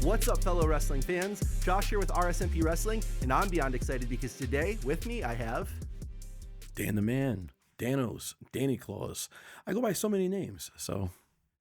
What's up, fellow wrestling fans? Josh here with RSMP Wrestling, and I'm beyond excited because today, with me, I have... Dan DeMan, Danos, Danny Claus. I go by so many names, so...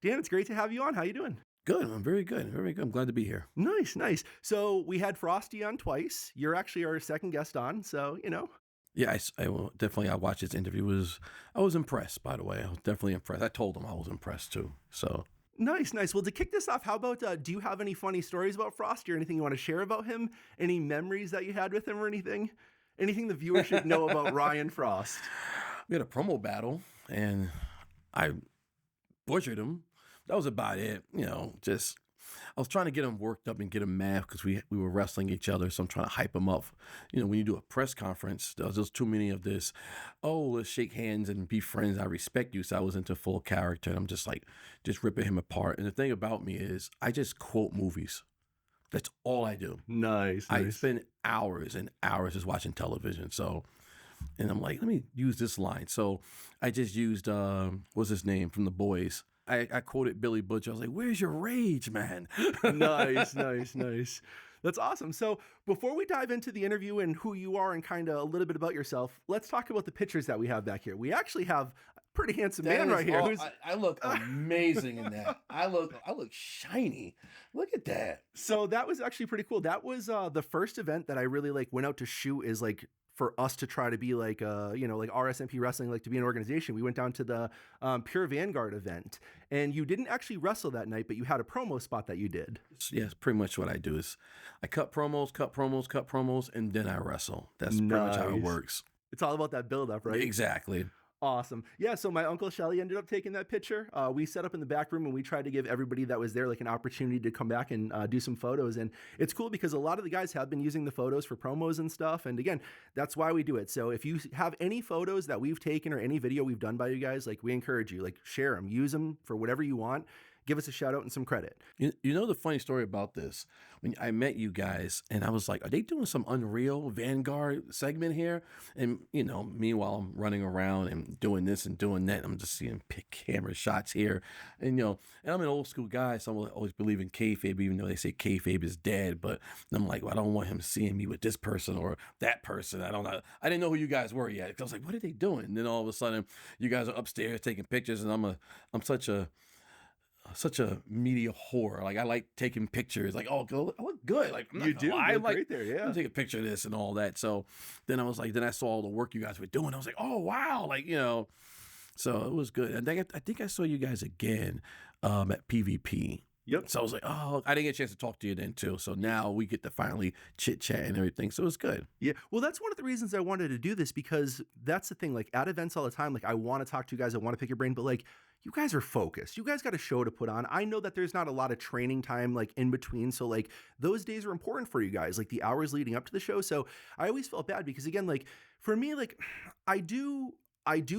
Dan, it's great to have you on. How you doing? Good. I'm very good. Very good. I'm glad to be here. Nice, nice. So we had Frosty on twice. You're actually our second guest on, so, you know... Yeah, I will definitely. I watched his interview. I was impressed, by the way. I was definitely impressed. I told him I was impressed, too, so... Nice, nice. Well, to kick this off, how about, do you have any funny stories about Frosty or anything you want to share about him? Any memories that you had with him or anything? Anything the viewers should know about Ryan Frost? We had a promo battle, and I butchered him. That was about it. You know, just... I was trying to get him worked up and get him mad because we were wrestling each other, so I'm trying to hype him up. You know, when you do a press conference, there's too many of this, oh, let's shake hands and be friends. I respect you. So I was into full character, and I'm just ripping him apart. And the thing about me is I just quote movies. That's all I do. Nice. I spend hours and hours just watching television. So, and I'm like, let me use this line. So I just used, what's his name from The Boys? I quoted Billy Butcher. I was like, where's your rage, man? Nice. That's awesome. So before we dive into the interview and who you are and kind of a little bit about yourself, let's talk about the pictures that we have back here. We actually have a pretty handsome man right here. I look amazing in that. I look shiny. Look at that. So that was actually pretty cool. That was the first event that I really went out to shoot is for us to try to be like RSMP Wrestling, to be an organization. We went down to the Pure Vanguard event, and you didn't actually wrestle that night, but you had a promo spot that you did. Yes, pretty much what I do is I cut promos, and then I wrestle. That's pretty much how it works. It's all about that build up, right? Exactly. Awesome. Yeah, so my Uncle Shelly ended up taking that picture. We set up in the back room and we tried to give everybody that was there an opportunity to come back and do some photos. And it's cool because a lot of the guys have been using the photos for promos and stuff. And again, that's why we do it. So if you have any photos that we've taken or any video we've done by you guys, we encourage you, share them, use them for whatever you want. Give us a shout out and some credit. You know the funny story about this? When I met you guys and I was like, are they doing some Unreal Vanguard segment here? And, meanwhile, I'm running around and doing this and doing that. I'm just seeing camera shots here. And, and I'm an old school guy, so I always believe in kayfabe, even though they say kayfabe is dead. But I'm like, well, I don't want him seeing me with this person or that person. I don't know. I didn't know who you guys were yet. Because I was like, what are they doing? And then all of a sudden, you guys are upstairs taking pictures, and I'm such a media whore. I like taking pictures. I look good. You do. I look great there. Yeah. I'm take a picture of this and all that. So then I was then I saw all the work you guys were doing. I was like, oh wow, So it was good. And I think I saw you guys again at PvP. Yep. So I was like, oh, I didn't get a chance to talk to you then too. So now we get to finally chit chat and everything. So it was good. Yeah. Well, that's one of the reasons I wanted to do this, because that's the thing. At events all the time, I want to talk to you guys. I want to pick your brain, but you guys are focused. You guys got a show to put on. I know that there's not a lot of training time in between. So those days are important for you guys, the hours leading up to the show. So I always felt bad because again, for me, I do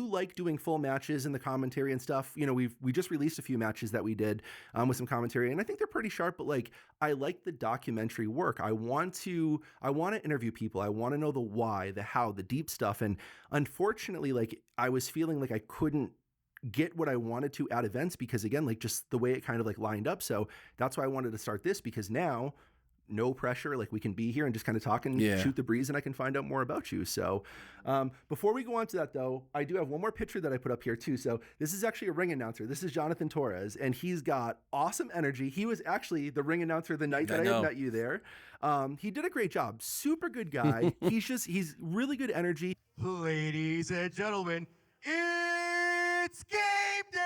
like doing full matches and the commentary and stuff. We just released a few matches that we did with some commentary, and I think they're pretty sharp, but I like the documentary work. I want to interview people. I want to know the why, the how, the deep stuff. And unfortunately, I was feeling I couldn't get what I wanted to at events because again, just the way it kind of lined up. So that's why I wanted to start this, because now no pressure. We can be here and just kind of talk and shoot the breeze, and I can find out more about you. So before we go on to that though, I do have one more picture that I put up here too. So this is actually a ring announcer. This is Jonathan Torres, and he's got awesome energy. He was actually the ring announcer the night that I had met you there. He did a great job. Super good guy. He's really good energy. Ladies and gentlemen, it's game day!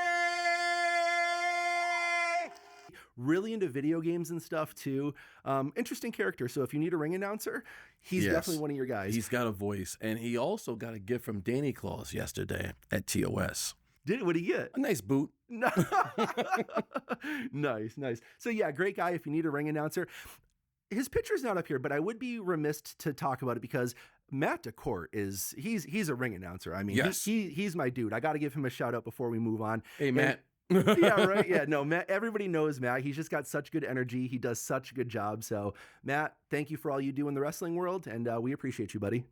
Really into video games and stuff too. Interesting character. So if you need a ring announcer, he's definitely one of your guys. He's got a voice, and he also got a gift from Danny Claus yesterday at TOS. What'd he get? A nice boot. Nice. So yeah, great guy if you need a ring announcer. His picture's not up here, but I would be remiss to talk about it because Matt DeCourt he's a ring announcer. I mean, yes. He's my dude. I got to give him a shout out before we move on. Hey, Matt. Yeah, right. Yeah, no, Matt, everybody knows Matt. He's just got such good energy. He does such a good job. So Matt, thank you for all you do in the wrestling world. And we appreciate you, buddy.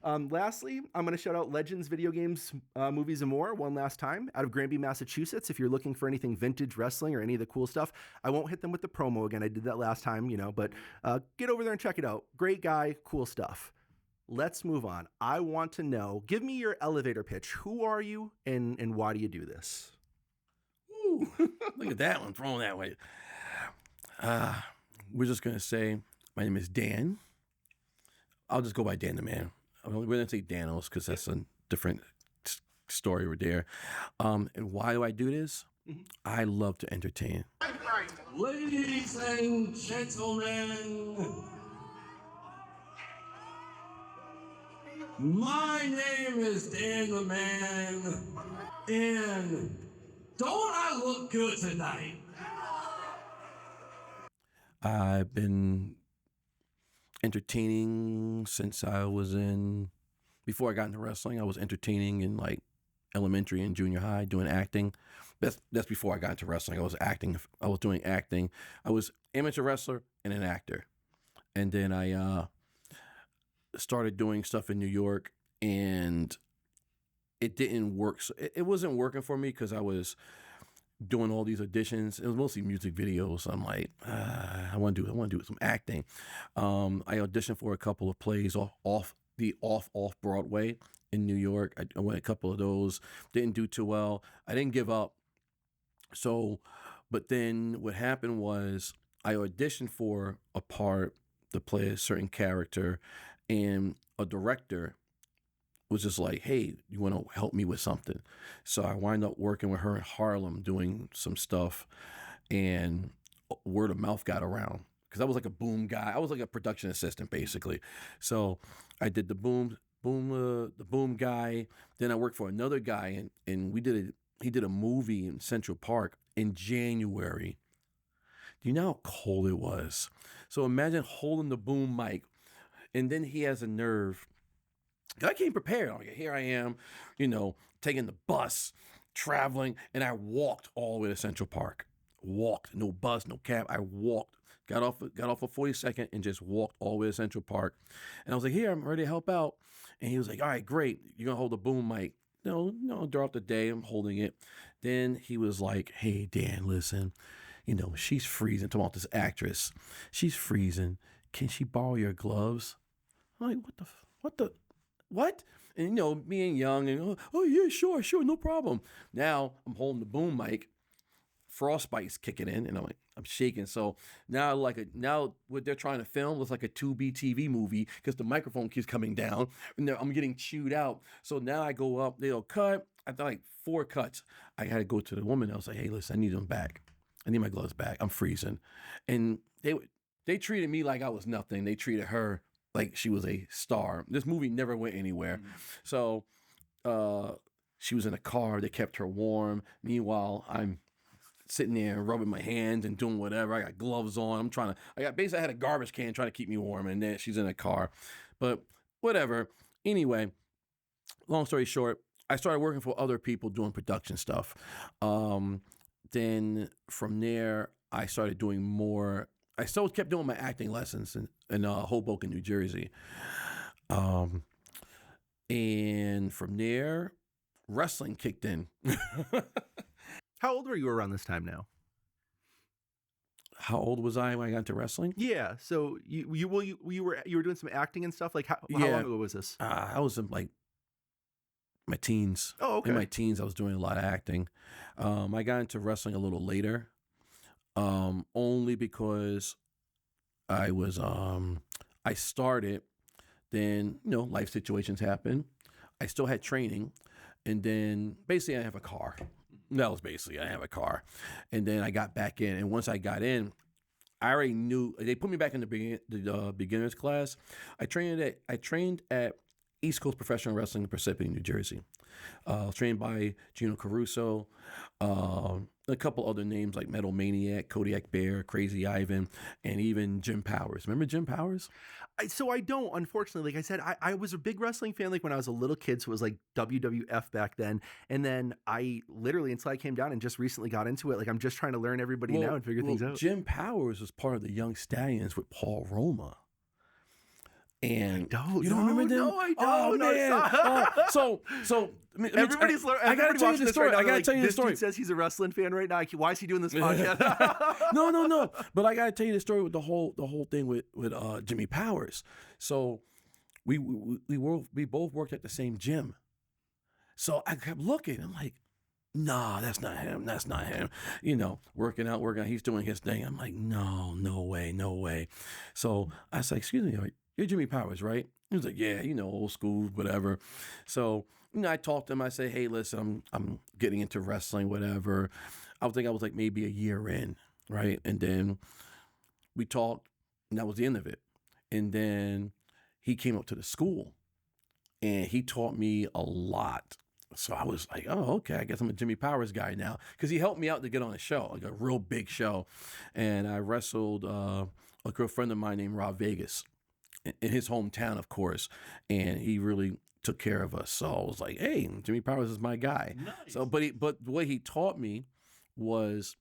Lastly, I'm going to shout out Legends Video Games, Movies, and More one last time out of Granby, Massachusetts. If you're looking for anything vintage wrestling or any of the cool stuff, I won't hit them with the promo again. I did that last time, but get over there and check it out. Great guy, cool stuff. Let's move on. I want to know, give me your elevator pitch. Who are you and why do you do this? Ooh, look at that one thrown that way. We're just going to say, my name is Dan. I'll just go by Dan DeMan. We're going to say Danos because that's a different story right there. And why do I do this? I love to entertain. Ladies and gentlemen, my name is Dan DeMan, and don't I look good tonight? I've been entertaining since before I got into wrestling. I was entertaining in like elementary and junior high, doing acting. That's before I got into wrestling. I was acting. I was doing acting. I was amateur wrestler and an actor. And then I started doing stuff in New York, and it didn't work. So it wasn't working for me because I was doing all these auditions. It was mostly music videos. So I'm like, I want to do some acting. I auditioned for a couple of plays off Broadway in New York. I went a couple of those. Didn't do too well. I didn't give up. So, but then what happened was I auditioned for a part to play a certain character, and a director was just like, hey, you want to help me with something? So I wind up working with her in Harlem doing some stuff, and word of mouth got around because I was like a boom guy. I was like a production assistant basically. So I did the boom guy. Then I worked for another guy, and he did a movie in Central Park in January. Do you know how cold it was? So imagine holding the boom mic, and then he has a nerve. I came prepared. Here I am, taking the bus, traveling, and I walked all the way to Central Park. Walked, no bus, no cab. I walked, got off a 42nd and just walked all the way to Central Park. And I was like, here, I'm ready to help out. And he was like, all right, great. You're going to hold the boom mic. No, throughout the day, I'm holding it. Then he was like, hey, Dan, listen, she's freezing. Talking about this actress. She's freezing. Can she borrow your gloves? I'm like, what? And, me and young, and, oh, yeah, sure, no problem. Now I'm holding the boom mic. Frostbite's kicking in, and I'm shaking. So now what they're trying to film looks like a 2B TV movie because the microphone keeps coming down, and I'm getting chewed out. So now I go up, they'll cut. I thought like 4 cuts. I had to go to the woman. I was like, hey, listen, I need them back. I need my gloves back. I'm freezing. And they treated me like I was nothing. They treated her like she was a star. This movie never went anywhere. So she was in a car. They kept her warm. Meanwhile, I'm sitting there and rubbing my hands and doing whatever. I got gloves on. I had a garbage can trying to keep me warm, and then she's in a car. But whatever. Anyway, long story short, I started working for other people doing production stuff. Then from there, I started doing more. I still kept doing my acting lessons in Hoboken, New Jersey. And from there, wrestling kicked in. How old were you around this time now? How old was I when I got into wrestling? Yeah, so you were doing some acting and stuff. Like how long ago was this? I was in like my teens. Oh, okay. In my teens, I was doing a lot of acting. I got into wrestling a little later, only because I was I started. Then life situations happened. I still had training, and then basically I have a car. That was basically I have a car, and then I got back in. And once I got in, I already knew they put me back in the beginners class. I trained at East Coast Professional Wrestling in Parsippany, New Jersey. Trained by Gino Caruso, a couple other names like Metal Maniac, Kodiak Bear, Crazy Ivan, and even Jim Powers. Remember Jim Powers? So I don't, unfortunately. Like I said, I was a big wrestling fan like when I was a little kid, so it was like WWF back then. And then I literally, until I came down and just recently got into it, like I'm just trying to learn everybody now and figure things out. Jim Powers was part of the Young Stallions with Paul Roma. And don't. you don't remember them? No, I don't. Oh No, man. So Everybody's I gotta tell you the story. I gotta tell you the this story. dude says he's a wrestling fan right now. Why is he doing this podcast? No. But I gotta tell you the story with the whole thing with Jimmy Powers. So we both worked at the same gym. So I kept looking. I'm like, nah, that's not him. That's not him. You know, working out. He's doing his thing. I'm like, no way. So I said, excuse me, you're Jimmy Powers, right? He was like, yeah, old school, whatever. So, I talked to him. I said, hey, listen, I'm getting into wrestling, whatever. I was like maybe a year in, right? And then we talked, and that was the end of it. And then he came up to the school, and he taught me a lot. So I was like, oh, okay, I guess I'm a Jimmy Powers guy now. Because he helped me out to get on a show, like a real big show. And I wrestled a good friend of mine named Rob Vegas in his hometown, of course. And he really took care of us. So I was like, hey, Jimmy Powers is my guy. Nice. So, but what he taught me was,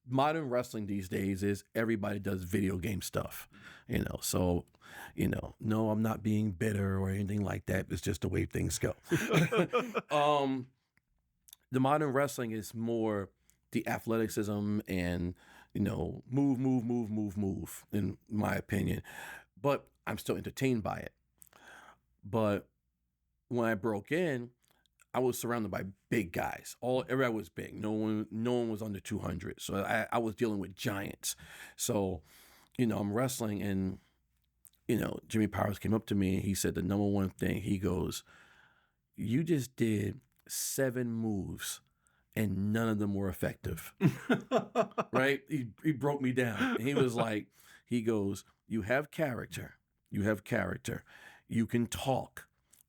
modern wrestling these days is everybody does video game stuff, so, no, I'm not being bitter or anything like that. It's just the way things go. The modern wrestling is more the athleticism and, move, in my opinion. But I'm still entertained by it. But when I broke in, I was surrounded by big guys. Everybody was big. No one was under 200. So I was dealing with giants. So, I'm wrestling, and Jimmy Powers came up to me and he said the number one thing. He goes, "You just did 7 moves, and none of them were effective." Right? He broke me down. And he was like, he goes, "You have character. You can talk,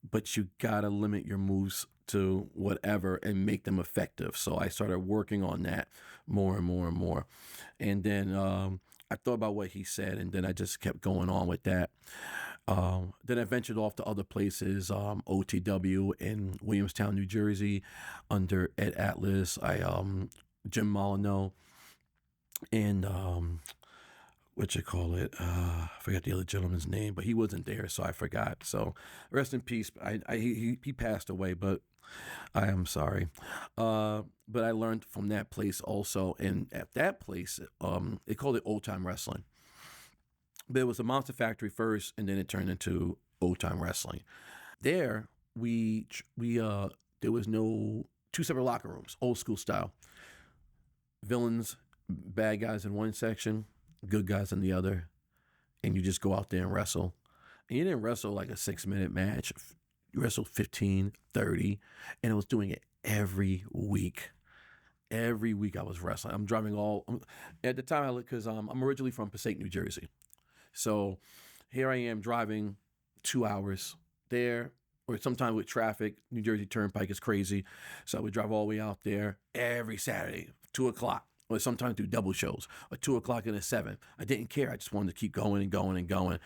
but you gotta limit your moves to whatever and make them effective." So I started working on that more and more and more. And then I thought about what he said, and then I just kept going on with that. Then I ventured off to other places, OTW in Williamstown, New Jersey, under Ed Atlas, Jim Molyneux, and I forgot the other gentleman's name, but he wasn't there, so I forgot. So rest in peace. He passed away, but I am sorry. But I learned from that place also, and at that place, they called it Old Time Wrestling. But it was a Monster Factory first, and then it turned into Old Time Wrestling. There, there was no 2 separate locker rooms, old school style. Villains, bad guys in one section, good guys in the other, and you just go out there and wrestle. And you didn't wrestle like a 6-minute match. You wrestled 15, 30, and I was doing it every week. Every week I was wrestling. I'm driving at the time, because I'm originally from Passaic, New Jersey. So here I am driving 2 hours there, or sometimes with traffic, New Jersey Turnpike is crazy. So I would drive all the way out there every Saturday, 2 o'clock. Or sometimes do double shows, a 2 o'clock and a 7. I didn't care. I just wanted to keep going and going and going.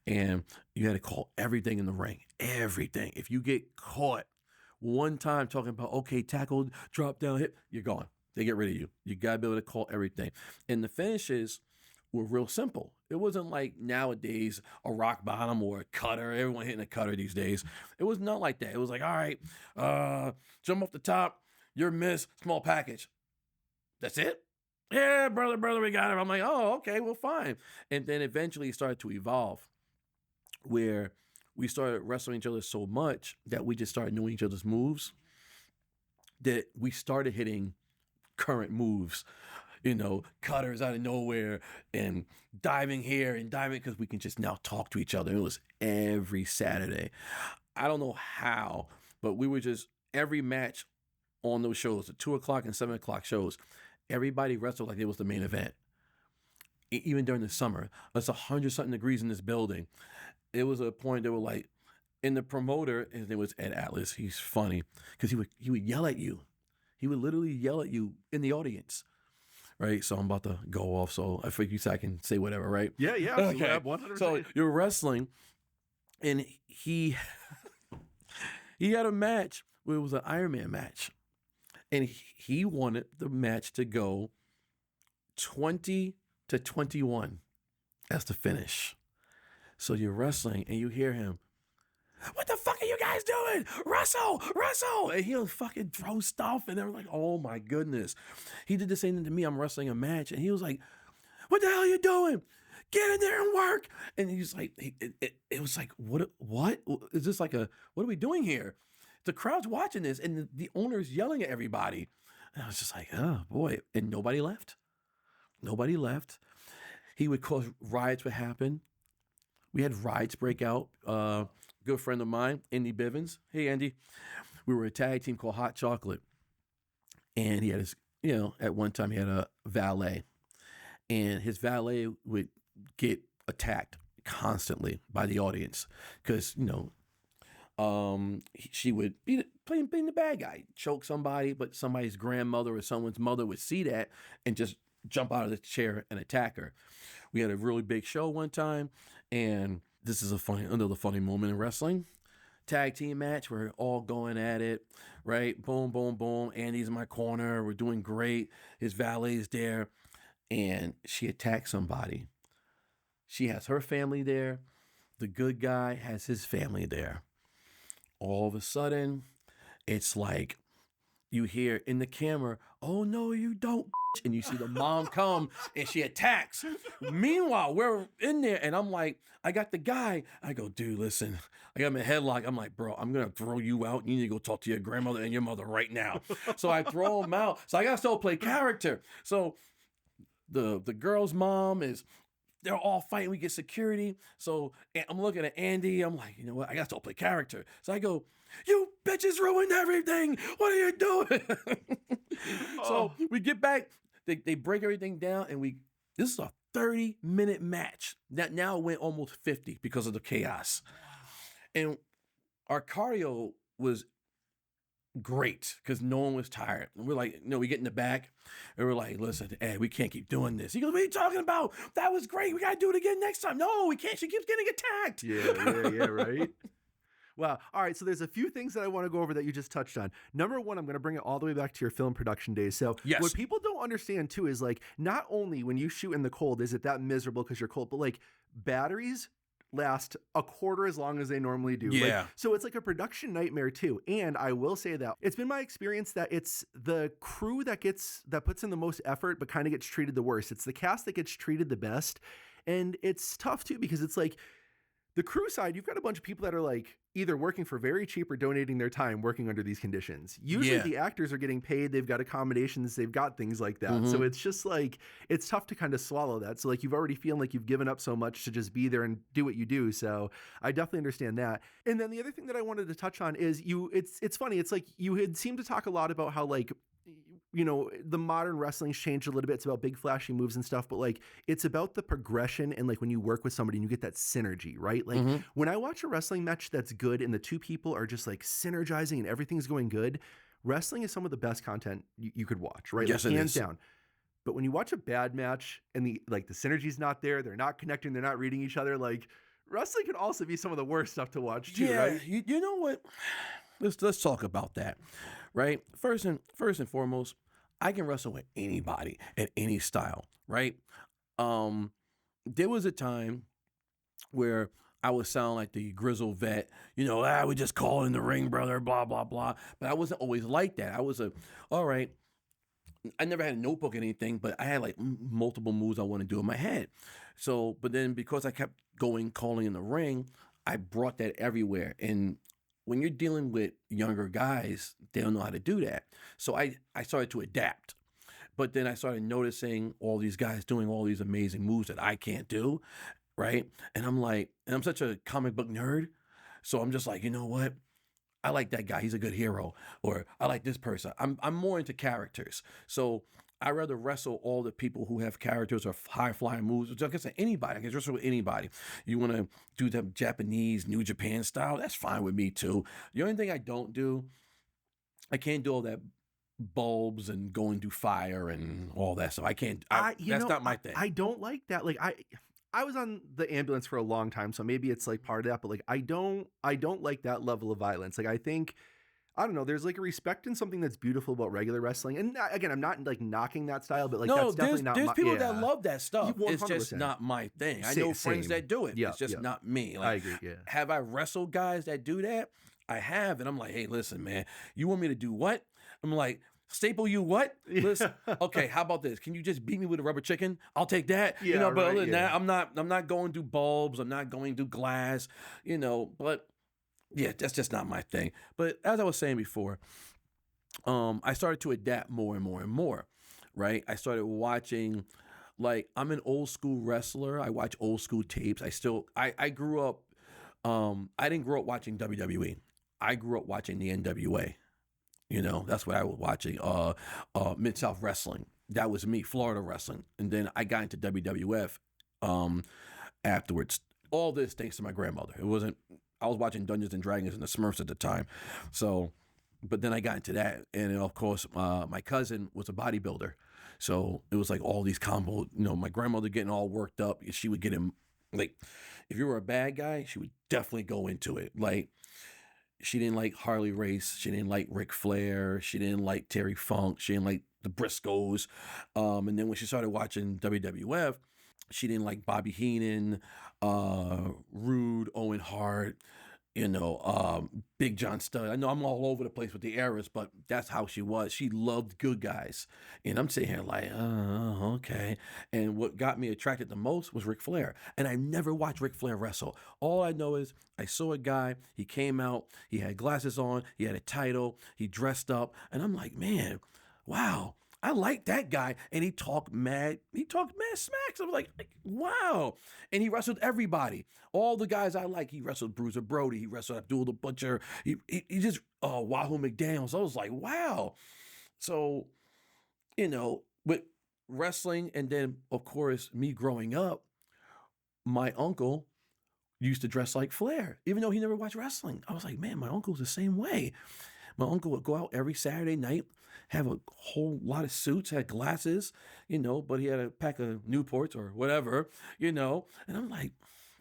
And you had to call everything in the ring, everything. If you get caught one time talking about, okay, tackle, drop down, hip, you're gone. They get rid of you. You got to be able to call everything. And the finishes were real simple. It wasn't like nowadays a rock bottom or a cutter. Everyone hitting a cutter these days. It was not like that. It was like, all right, jump off the top, you're missed, small package. That's it? Yeah, brother, we got it. I'm like, oh, okay, well, fine. And then eventually it started to evolve, where we started wrestling each other so much that we just started knowing each other's moves, that we started hitting current moves, cutters out of nowhere and diving here and diving, because we can just now talk to each other. It was every Saturday. I don't know how, but we were just, every match on those shows, the 2 o'clock and 7 o'clock shows, everybody wrestled like it was the main event. Even during the summer, it's 100-something degrees in this building. It was a point that were like, and the promoter, his name was Ed Atlas. He's funny because he would yell at you. He would literally yell at you in the audience, right? So I'm about to go off. So I figure I can say whatever, right? Yeah. Okay. Yeah, 100%. So you're wrestling, and he had a match where it was an Iron Man match. And he wanted the match to go 20-21 as the finish. So you're wrestling and you hear him, what the fuck are you guys doing? Wrestle! And he'll fucking throw stuff. And they're like, oh my goodness. He did the same thing to me. I'm wrestling a match. And he was like, what the hell are you doing? Get in there and work. And he's like, it was like, what? Is this like what are we doing here? The crowd's watching this and the owner's yelling at everybody. And I was just like, oh boy. And nobody left. He would cause riots would happen. We had riots break out. Good friend of mine, Andy Bivens. Hey, Andy. We were a tag team called Hot Chocolate. And he had his, at one time he had a valet. And his valet would get attacked constantly by the audience because, she would be playing the bad guy, choke somebody, but somebody's grandmother or someone's mother would see that and just jump out of the chair and attack her. We had a really big show one time, and this is another funny moment in wrestling. Tag team match, we're all going at it, right? Boom, boom, boom. Andy's in my corner. We're doing great. His valet's there, and she attacks somebody. She has her family there. The good guy has his family there. All of a sudden, it's like you hear in the camera, oh, no, you don't. And you see the mom come and she attacks. Meanwhile, we're in there and I'm like, I got the guy. I go, dude, listen, I got him in a headlock. I'm like, bro, I'm going to throw you out. You need to go talk to your grandmother and your mother right now. So I throw him out. So I got to still play character. So the girl's mom they're all fighting. We get security. So I'm looking at Andy. I'm like, you know what? I got to still play character. So I go, you bitches ruined everything. What are you doing? So we get back. They break everything down. And this is a 30-minute match. That now went almost 50 because of the chaos. And our cardio was great because no one was tired. And we're like, we get in the back and we're like, listen, Ed, we can't keep doing this. He goes, what are you talking about? That was great. We got to do it again next time. No, we can't. She keeps getting attacked. Yeah, right? Wow. All right. So there's a few things that I want to go over that you just touched on. Number one, I'm going to bring it all the way back to your film production days. So yes. What people don't understand too is like, not only when you shoot in the cold, is it that miserable because you're cold, but like batteries last a quarter as long as they normally do. Yeah. So it's like a production nightmare too. And I will say that it's been my experience that it's the crew that puts in the most effort, but kind of gets treated the worst. It's the cast that gets treated the best. And it's tough too, because it's like the crew side, you've got a bunch of people that are like either working for very cheap or donating their time working under these conditions. Usually the actors are getting paid. They've got accommodations. They've got things like that. So it's just like, it's tough to kind of swallow that. So like you've already feeling like you've given up so much to just be there and do what you do. So I definitely understand that. And then the other thing that I wanted to touch on is it's funny. It's like you had seemed to talk a lot about how like, the modern wrestling's changed a little bit. It's about big flashy moves and stuff, but like it's about the progression and like when you work with somebody and you get that synergy, right? Like when I watch a wrestling match that's good and the two people are just like synergizing and everything's going good, wrestling is some of the best content you could watch, right? Yes, like, it hands is. down. But when you watch a bad match and the synergy's not there, they're not connecting, they're not reading each other, like wrestling can also be some of the worst stuff to watch too, right? You know what? Let's talk about that, right? First and foremost, I can wrestle with anybody at any style, right? There was a time where I would sound like the grizzled vet, I would just call in the ring, brother, blah, blah, blah. But I wasn't always like that. I was all right. I never had a notebook or anything, but I had like multiple moves I want to do in my head. So, but then because I kept calling in the ring, I brought that everywhere. And when you're dealing with younger guys, they don't know how to do that. So I started to adapt. But then I started noticing all these guys doing all these amazing moves that I can't do, right? And I'm such a comic book nerd. So I'm just like, you know what? I like that guy. He's a good hero. Or I like this person. I'm more into characters. So I rather wrestle all the people who have characters or high flying moves. Like I said, anybody. I can wrestle with anybody. You want to do the Japanese, New Japan style? That's fine with me too. The only thing I don't do, I can't do all that bulbs and going through fire and all that stuff. I can't. That's not my thing. I don't like that. Like I was on the ambulance for a long time, so maybe it's like part of that. But like I don't like that level of violence. Like I think I don't know. There's like a respect in something that's beautiful about regular wrestling. And again, I'm not like knocking that style, but like No, that's definitely not there's my, people that love that stuff. You- It's just 100%. not my thing. I know friends Same. that do it. Yeah, It's just yeah. not me. I Like, agree. Yeah. have I wrestled guys that do that? I have. And I'm like, hey, listen, man, you want me to do what? I'm like, staple you what? Listen, okay, how about this? Can you just beat me with a rubber chicken? I'll take that. You Yeah, know, but right, other than yeah. that, I'm not going to bulbs. I'm not going to glass, you know, but yeah, that's just not my thing. But as I was saying before, I started to adapt more and more and more, right? I started watching, like, I'm an old school wrestler. I watch old school tapes. I grew up, I didn't grow up watching WWE. I grew up watching the NWA. You know, that's what I was watching. Mid-South Wrestling. That was me, Florida wrestling. And then I got into WWF afterwards. All this thanks to my grandmother. I was watching Dungeons and Dragons and the Smurfs at the time. So, but then I got into that. And of course, my cousin was a bodybuilder. So it was like all these combo, you know, my grandmother getting all worked up. She would get him, like, if you were a bad guy, she would definitely go into it. Like, she didn't like Harley Race. She didn't like Ric Flair. She didn't like Terry Funk. She didn't like the Briscoes. And then when she started watching WWF, she didn't like Bobby Heenan, Rude, Owen Hart, you know, Big John Studd. I know I'm all over the place with the eras, but that's how she was. She loved good guys. And I'm sitting here like, oh, okay. And what got me attracted the most was Ric Flair. And I never watched Ric Flair wrestle. All I know is I saw a guy, he came out, he had glasses on, he had a title, he dressed up. And I'm like, man, wow. I like that guy, and he talked mad smacks. I was like, wow. And he wrestled everybody. All the guys I like, he wrestled Bruiser Brody, he wrestled Abdul the Butcher, he just, Wahoo McDaniels. I was like, wow. So, you know, with wrestling, and then, of course, me growing up, my uncle used to dress like Flair, even though he never watched wrestling. I was like, man, my uncle's the same way. My uncle would go out every Saturday night, have a whole lot of suits, had glasses, you know, but he had a pack of Newports or whatever, you know. And I'm like,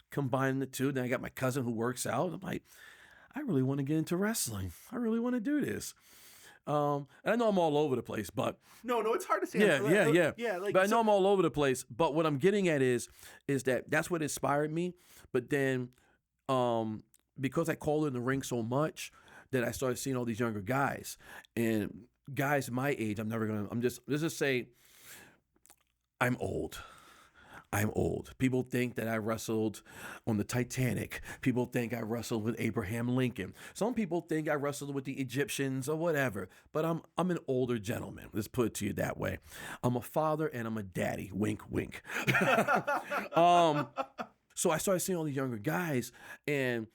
combining the two. Then I got my cousin who works out. I'm like, I really want to get into wrestling. I really want to do this. And I know I'm all over the place, but No, it's hard to say. yeah. Like, But I know I'm all over the place. But what I'm getting at is that's what inspired me. But then, because I called in the ring so much, that I started seeing all these younger guys, and guys my age. Let's just say, I'm old. I'm old. People think that I wrestled on the Titanic. People think I wrestled with Abraham Lincoln. Some people think I wrestled with the Egyptians or whatever. But I'm an older gentleman. Let's put it to you that way. I'm a father and I'm a daddy. Wink, wink. So I started seeing all these younger guys, and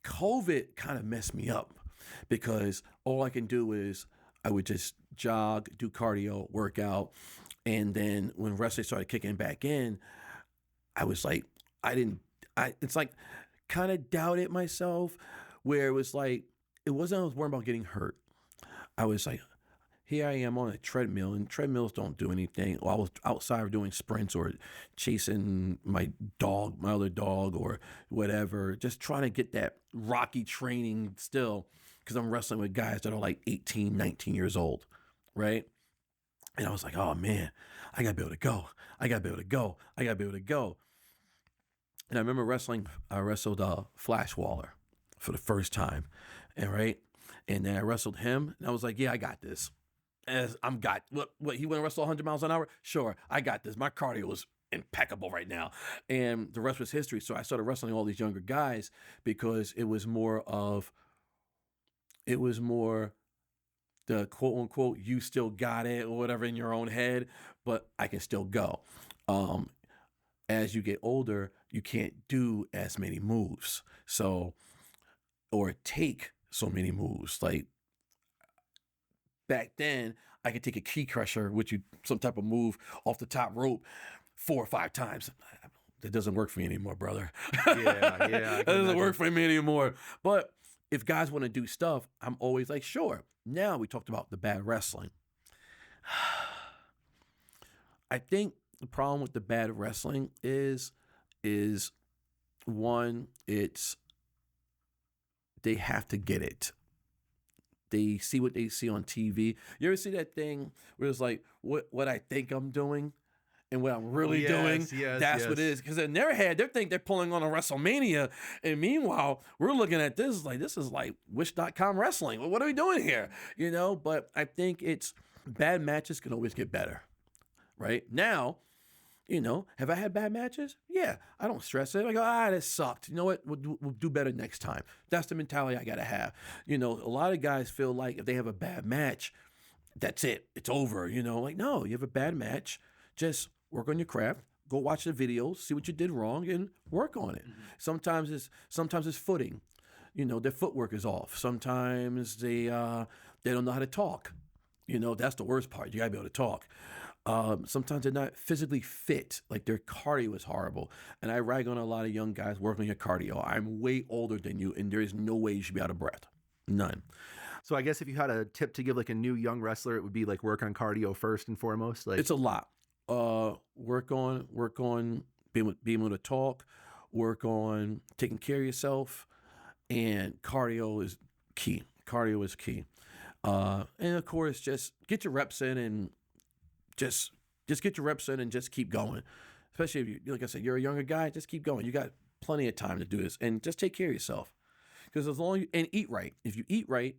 COVID kind of messed me up, because all I can do is I would just jog, do cardio, work out. And then when wrestling started kicking back in, I was like, it's like kind of doubted myself, where it was like, it wasn't I was worried about getting hurt. I was like, here I am on a treadmill, and treadmills don't do anything. Or I was outside doing sprints or chasing my other dog or whatever, just trying to get that Rocky training still, because I'm wrestling with guys that are like 18, 19 years old, right? And I was like, oh man, I gotta be able to go. I gotta be able to go. I gotta be able to go. And I remember I wrestled Flash Waller for the first time, and then I wrestled him, and I was like, yeah, I got this. As what he went to wrestle 100 miles an hour? Sure, I got this. My cardio is impeccable right now. And the rest was history. So I started wrestling all these younger guys, because it was more the quote unquote, you still got it or whatever in your own head, but I can still go. As you get older, you can't do as many moves. Or take so many moves. Like, back then, I could take a key crusher, some type of move off the top rope 4 or 5 times. That doesn't work for me anymore, brother. Yeah. That doesn't work for me anymore. But if guys want to do stuff, I'm always like, sure. Now we talked about the bad wrestling. I think the problem with the bad wrestling is one, they have to get it. they see what they see on TV. You ever see that thing where it's like, what I think I'm doing and what I'm really doing, that's what it is. Because in their head, they think they're pulling on a WrestleMania. And meanwhile, we're looking at this is like Wish.com wrestling. What are we doing here? You know, but I think it's bad matches can always get better. Right? Now, you know, have I had bad matches? Yeah, I don't stress it. I go, that sucked. You know what? We'll do better next time. That's the mentality I got to have. You know, a lot of guys feel like if they have a bad match, that's it. It's over. You know, like, no, you have a bad match. Just work on your craft. Go watch the videos, see what you did wrong, and work on it. Sometimes it's footing. You know, their footwork is off. Sometimes they don't know how to talk. You know, that's the worst part. You got to be able to talk. Sometimes they're not physically fit, like their cardio is horrible. And I rag on a lot of young guys working on your cardio. I'm way older than you, and there is no way you should be out of breath. None. So I guess if you had a tip to give like a new young wrestler, it would be like work on cardio first and foremost. Like it's a lot. Work on being able to talk, work on taking care of yourself, and cardio is key. Cardio is key. And of course, just get your reps in and just get your reps in and just keep going. Especially if you, like I said, you're a younger guy, just keep going. You got plenty of time to do this, and just take care of yourself. Because as long and eat right. If you eat right,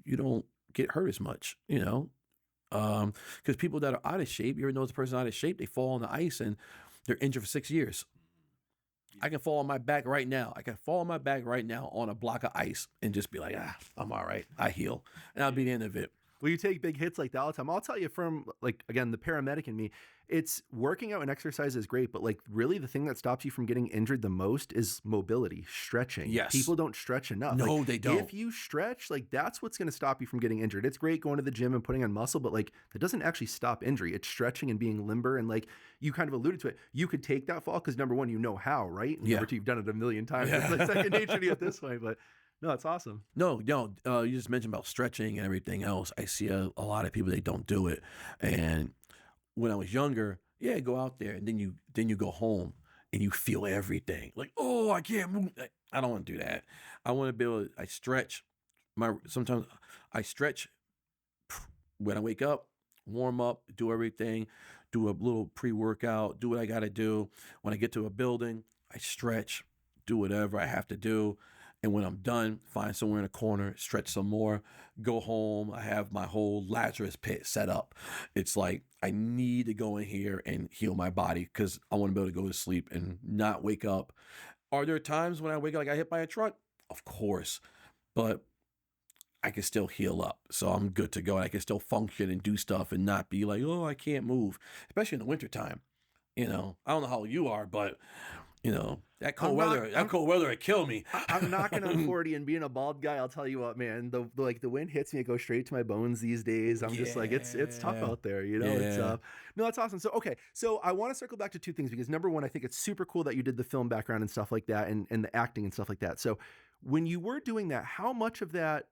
you don't get hurt as much, you know. Because people that are out of shape, you ever know the person out of shape, they fall on the ice and they're injured for 6 years. I can fall on my back right now. On a block of ice and just be like, I'm all right. I heal. And that'll be the end of it. Well, you take big hits like that all the time. I'll tell you from, like, again, the paramedic in me, it's working out and exercise is great, but like really the thing that stops you from getting injured the most is mobility, stretching. Yes. People don't stretch enough. No, like, they don't. If you stretch, like that's what's going to stop you from getting injured. It's great going to the gym and putting on muscle, but like that doesn't actually stop injury. It's stretching and being limber. And like you kind of alluded to it, you could take that fall because number one, you know how, right? And number two, you've done it a million times. It's like second nature to you at this point, but no, it's awesome. No, you just mentioned about stretching and everything else. I see a lot of people, they don't do it. And when I was younger, go out there and then you go home and you feel everything. Like, oh, I can't move. I don't want to do that. I want to be able to, sometimes I stretch when I wake up, warm up, do everything, do a little pre-workout, do what I got to do. When I get to a building, I stretch, do whatever I have to do. And when I'm done, find somewhere in a corner, stretch some more, go home. I have my whole Lazarus pit set up. It's like I need to go in here and heal my body because I want to be able to go to sleep and not wake up. Are there times when I wake up like I hit by a truck? Of course. But I can still heal up. So I'm good to go. I can still function and do stuff and not be like, oh, I can't move, especially in the wintertime. You know, I don't know how you are, but you know, that cold weather would kill me. I'm knocking on 40 and being a bald guy, I'll tell you what, man, the wind hits me, it goes straight to my bones these days. I'm just like, it's tough out there, you know? It's no, that's awesome. So, okay. So I want to circle back to two things because number one, I think it's super cool that you did the film background and stuff like that and the acting and stuff like that. So when you were doing that, how much of that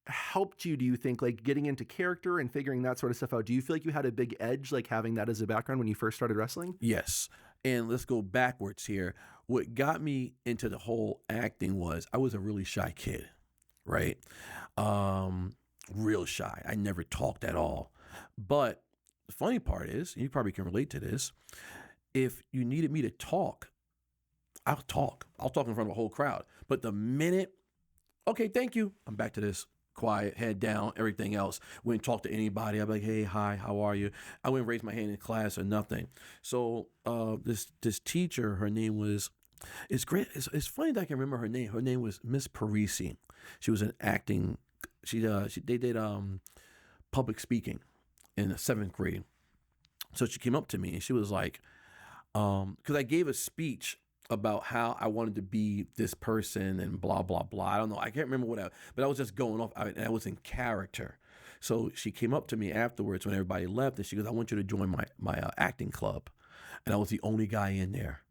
helped you, do you think, like getting into character and figuring that sort of stuff out? Do you feel like you had a big edge, like having that as a background when you first started wrestling? Yes. And let's go backwards here. What got me into the whole acting was I was a really shy kid, right? Real shy. I never talked at all. But the funny part is, and you probably can relate to this, if you needed me to talk, I'll talk. I'll talk in front of a whole crowd. But the minute, okay, thank you, I'm back to this. Quiet, head down, everything else. Wouldn't talk to anybody. I'd be like, hey, hi, how are you? I wouldn't raise my hand in class or nothing. So this teacher, her name was, it's great. It's funny that I can remember her name. Her name was Miss Parisi. She was an acting, they did public speaking in the 7th grade. So she came up to me and she was like, because I gave a speech about how I wanted to be this person and blah, blah, blah. I don't know. I can't remember but I was just going off. I was in character. So she came up to me afterwards when everybody left and she goes, I want you to join my acting club. And I was the only guy in there.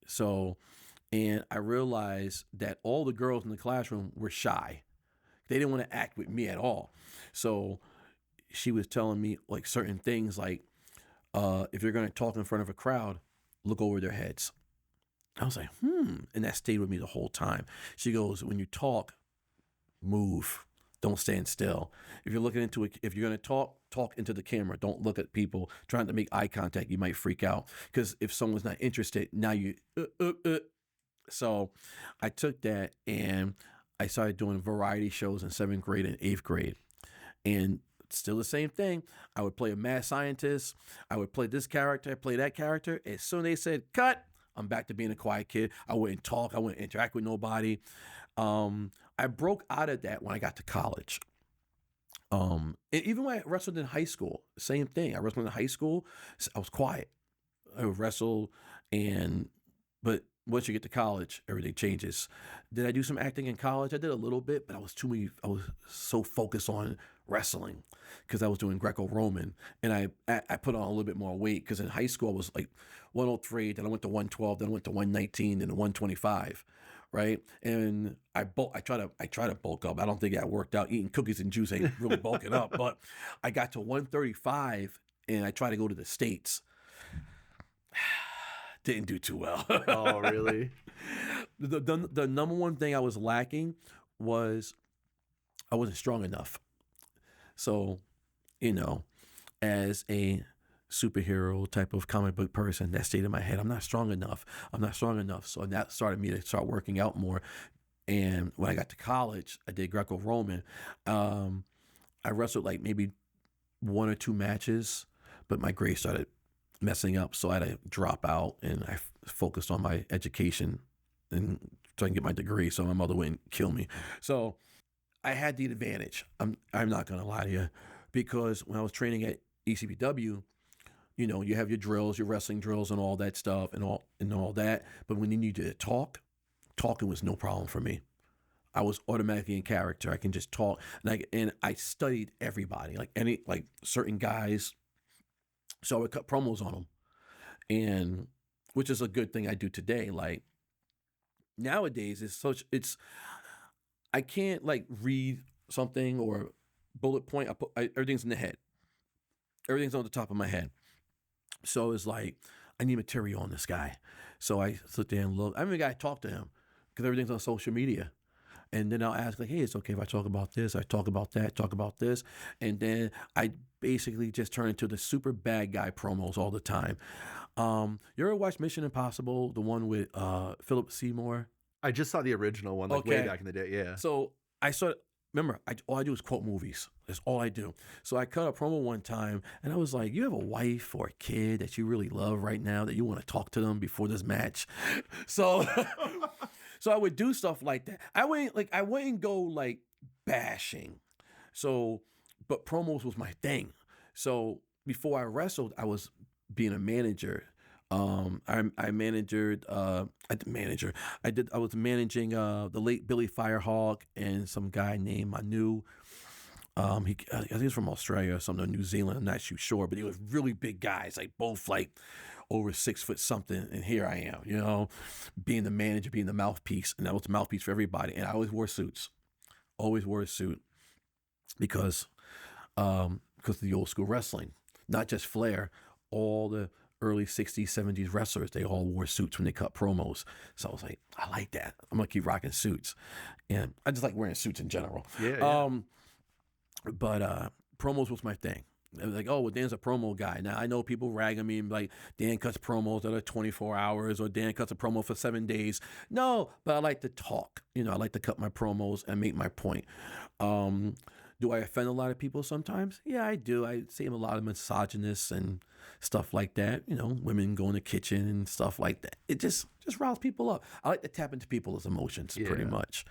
So, and I realized that all the girls in the classroom were shy. They didn't want to act with me at all. So she was telling me like certain things like, if you're going to talk in front of a crowd, look over their heads. I was like, and that stayed with me the whole time. She goes, when you talk, move, don't stand still. If you're looking into it, if you're going to talk into the camera. Don't look at people trying to make eye contact. You might freak out because if someone's not interested, now you. So I took that and I started doing variety shows in 7th grade and 8th grade. And still the same thing. I would play a mad scientist. I would play this character, play that character. As soon as they said, cut, I'm back to being a quiet kid. I wouldn't talk. I wouldn't interact with nobody. I broke out of that when I got to college. And even when I wrestled in high school, same thing. I wrestled in high school. I was quiet. I would wrestle, but once you get to college, everything changes. Did I do some acting in college? I did a little bit, but I was so focused on wrestling because I was doing Greco-Roman, and I put on a little bit more weight because in high school I was like 103, then I went to 112, then I went to 119, then 125. Right, and I try to bulk up. I don't think that worked out. Eating cookies and juice ain't really bulking up, but I got to 135, and I tried to go to the States. Didn't do too well. Oh, really? The number one thing I was lacking was I wasn't strong enough. So, as a superhero type of comic book person, that stayed in my head. I'm not strong enough. So that started me to start working out more. And when I got to college, I did Greco-Roman. I wrestled like maybe 1 or 2 matches, but my grades started messing up. So I had to drop out, and I focused on my education and trying to get my degree so my mother wouldn't kill me. So I had the advantage. I'm not going to lie to you, because when I was training at ECPW, you have your drills, your wrestling drills and all that stuff and all that. But when you needed to talk, talking was no problem for me. I was automatically in character. I can just talk. And I studied everybody, like certain guys. So I would cut promos on them. And which is a good thing I do today. Like nowadays I can't like read something or bullet point. Everything's in the head. Everything's on the top of my head. So it's like, I need material on this guy. So I sit there and look. I even got to talk to him because everything's on social media. And then I'll ask like, hey, it's okay if I talk about this, I talk about that, talk about this. And then I basically just turn into the super bad guy promos all the time. You ever watch Mission Impossible, the one with Philip Seymour? I just saw the original one way back in the day, yeah. So remember, all I do is quote movies. That's all I do. So I cut a promo one time, and I was like, you have a wife or a kid that you really love right now that you want to talk to them before this match? So so I would do stuff like that. I wouldn't go like bashing. So, but promos was my thing. So before I wrestled, I was being a manager. I was managing the late Billy Firehawk and some guy named Manu. I think he's from Australia or something, or New Zealand. I'm not too sure, but he was really big guys, like both like over 6 foot something. And here I am, being the manager, being the mouthpiece, and I was the mouthpiece for everybody. And I always wore suits, because of the old school wrestling, not just Flair, all the early 60s, 70s wrestlers, they all wore suits when they cut promos. So I was like, I like that. I'm going to keep rocking suits. And I just like wearing suits in general. Yeah. But promos was my thing. It was like, oh, well, Dan's a promo guy. Now, I know people ragging me and like, Dan cuts promos that are 24 hours or Dan cuts a promo for 7 days. No, but I like to talk. I like to cut my promos and make my point. Do I offend a lot of people sometimes? Yeah, I do. I say a lot of misogynists and stuff like that. Women go in the kitchen and stuff like that. It just riles people up. I like to tap into people's emotions pretty much.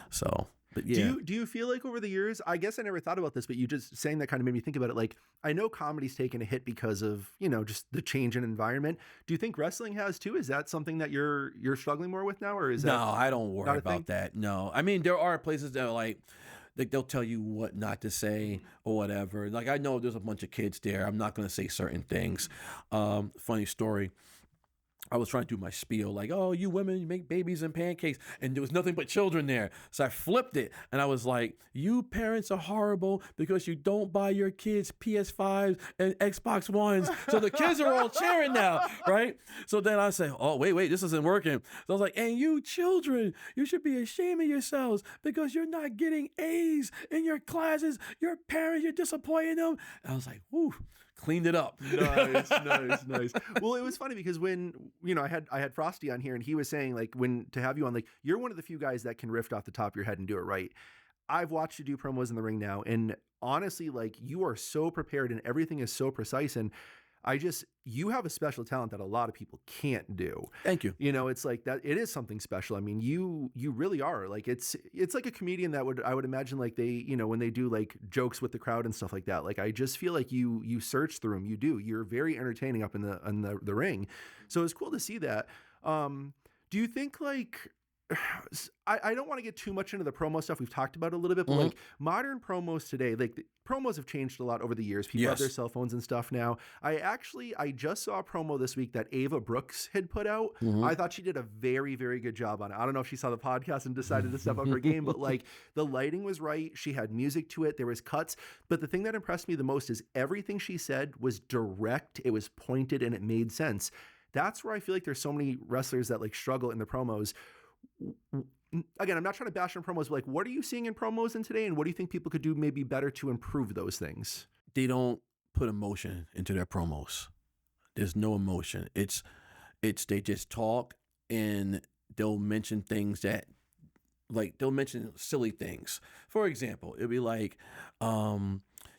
So, but yeah. Do you feel like over the years, I guess I never thought about this, but you just saying that kind of made me think about it. Like, I know comedy's taken a hit because of, just the change in environment. Do you think wrestling has too? Is that something that you're struggling more with now, or is that? No, I don't worry about that. No, I mean, there are places that are like they'll tell you what not to say or whatever. Like, I know there's a bunch of kids there. I'm not going to say certain things. Funny story. I was trying to do my spiel like, oh, you women, you make babies and pancakes. And there was nothing but children there. So I flipped it. And I was like, you parents are horrible because you don't buy your kids PS5s and Xbox Ones. So the kids are all cheering now, right? So then I say, oh, wait, this isn't working. So I was like, and you children, you should be ashamed of yourselves because you're not getting A's in your classes. Your parents, you're disappointing them. And I was like, whoo. Cleaned it up. Nice. Well, it was funny because when, I had Frosty on here and he was saying like to have you on, like, you're one of the few guys that can riff off the top of your head and do it right. I've watched you do promos in the ring now, and honestly, like, you are so prepared and everything is so precise, and you have a special talent that a lot of people can't do. Thank you. It's like that. It is something special. I mean, you really are like, it's like a comedian that I would imagine like they, when they do like jokes with the crowd and stuff like that. Like, I just feel like you search through them. You're very entertaining up in the ring. So it's cool to see that. Do you think like, I don't want to get too much into the promo stuff. We've talked about it a little bit, but like modern promos today, like the promos have changed a lot over the years. People have their cell phones and stuff now. I just saw a promo this week that Ava Brooks had put out. I thought she did a very, very good job on it. I don't know if she saw the podcast and decided to step up her game, but like the lighting was right. She had music to it. There was cuts. But the thing that impressed me the most is everything she said was direct. It was pointed and it made sense. That's where I feel like there's so many wrestlers that like struggle in the promos. Again, I'm not trying to bash on promos, but like, what are you seeing in promos in today, and what do you think people could do maybe better to improve those things? They don't put emotion into their promos. There's no emotion. It's they just talk, and they'll mention things that, like, they'll mention silly things. For example, it'll be like,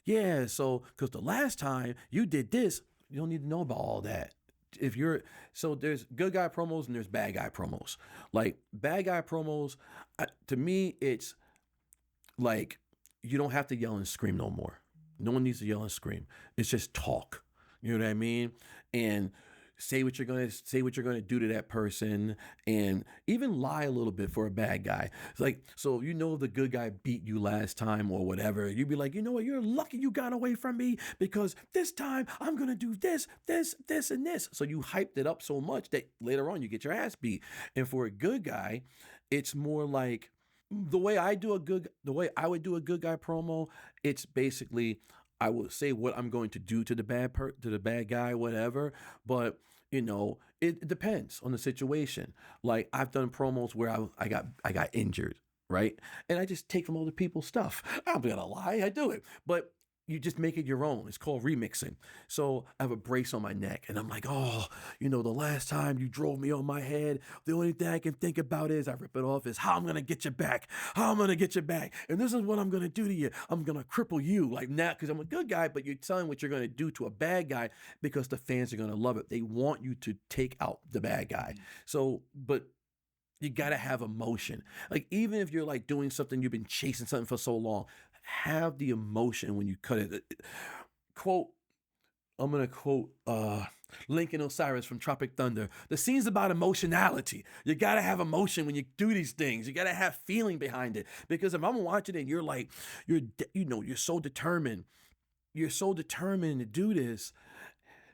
yeah, so because the last time you did this, you don't need to know about all that. So there's good guy promos and there's bad guy promos. Like, bad guy promos, to me, it's like, you don't have to yell and scream no more. No one needs to yell and scream. It's just talk. You know what I mean? And say what you're gonna do to that person, and even lie a little bit for a bad guy. It's like, so the good guy beat you last time or whatever, you'd be like, you know what, you're lucky you got away from me because this time I'm gonna do this, and this. So you hyped it up so much that later on you get your ass beat. And for a good guy, it's more like the way I would do a good guy promo. It's basically, I will say what I'm going to do to the bad guy, whatever. But it depends on the situation. Like, I've done promos where I got injured, right? And I just take from other people's stuff. I'm gonna lie, I do it, but you just make it your own. It's called remixing. So I have a brace on my neck, and I'm like, oh, the last time you drove me on my head, the only thing I can think about is, I rip it off, is how I'm going to get you back. And this is what I'm going to do to you. I'm going to cripple you. Like, now, because I'm a good guy, but you're telling what you're going to do to a bad guy because the fans are going to love it. They want you to take out the bad guy. So, but you got to have emotion. Like, even if you're like doing something, you've been chasing something for so long, have the emotion when you cut it. I'm going to quote Lincoln Osiris from Tropic Thunder. The scene's about emotionality. You got to have emotion when you do these things. You got to have feeling behind it. Because if I'm watching it and you're like, you're so determined. You're so determined to do this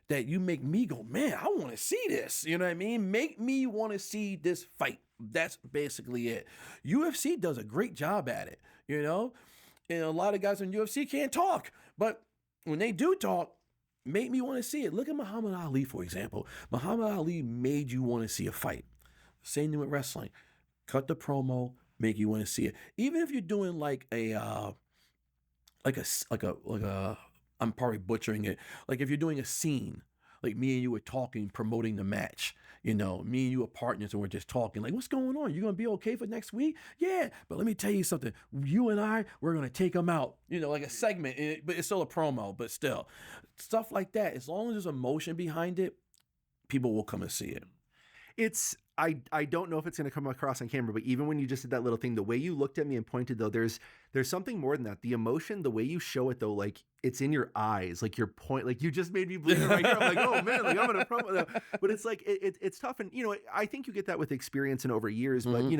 that you make me go, man, I want to see this. You know what I mean? Make me want to see this fight. That's basically it. UFC does a great job at it, And a lot of guys in UFC can't talk. But when they do talk, make me want to see it. Look at Muhammad Ali, for example. Muhammad Ali made you want to see a fight. Same thing with wrestling. Cut the promo, make you want to see it. Even if you're doing like I'm probably butchering it. Like, if you're doing a scene, like me and you were talking, promoting the match, me and you are partners and we're just talking, like, what's going on? You going to be okay for next week? Yeah. But let me tell you something. You and we're going to take them out, like a segment, but it's still a promo, but still stuff like that. As long as there's emotion behind it, people will come and see it. I don't know if it's going to come across on camera, but even when you just did that little thing, the way you looked at me and pointed, though, there's something more than that. The emotion, the way you show it, though, like, it's in your eyes, like your point, like you just made me believe it right here. I'm like, oh man, like I'm going to promo that. But it's like, it's tough. And, I think you get that with experience and over years, but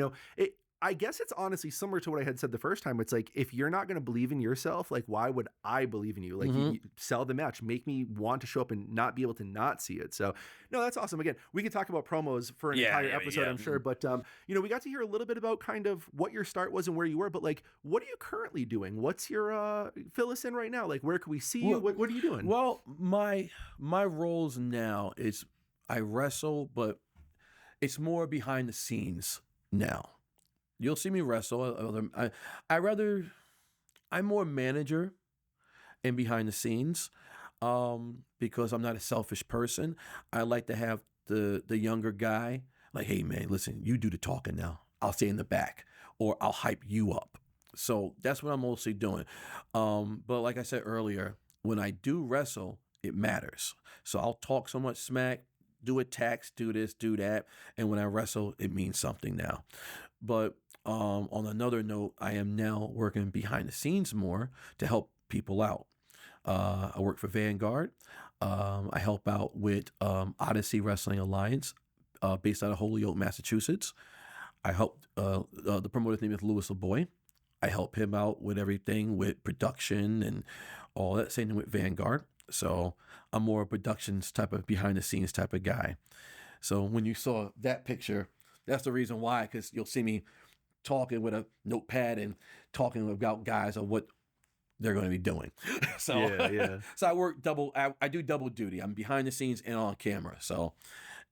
I guess it's honestly similar to what I had said the first time. It's like, if you're not going to believe in yourself, like, why would I believe in you? Like, you sell the match, make me want to show up and not be able to not see it. So, no, that's awesome. Again, we could talk about promos for an entire episode, I'm sure. But, we got to hear a little bit about kind of what your start was and where you were. But, like, what are you currently doing? What's your, fill us in right now? Like, where can we see you? What are you doing? Well, my roles now is I wrestle, but it's more behind the scenes now. You'll see me wrestle. I'm more manager and behind the scenes, because I'm not a selfish person. I like to have the younger guy like, hey man, listen, you do the talking now. I'll stay in the back, or I'll hype you up. So that's what I'm mostly doing. But like I said earlier, when I do wrestle, it matters. So I'll talk so much smack, do attacks, do this, do that, and when I wrestle, it means something now. But on another note, I am now working behind the scenes more to help people out. I work for Vanguard. I help out with Odyssey Wrestling Alliance, based out of Holyoke, Massachusetts. I help the promoter's name is Louis LeBoy. I help him out with everything with production and all that. Same thing with Vanguard. So I'm more a productions type of behind the scenes type of guy. So when you saw that picture, that's the reason why, because you'll see me talking with a notepad and talking about guys of what they're going to be doing. So I work double. I do double duty. I'm behind the scenes and on camera. So,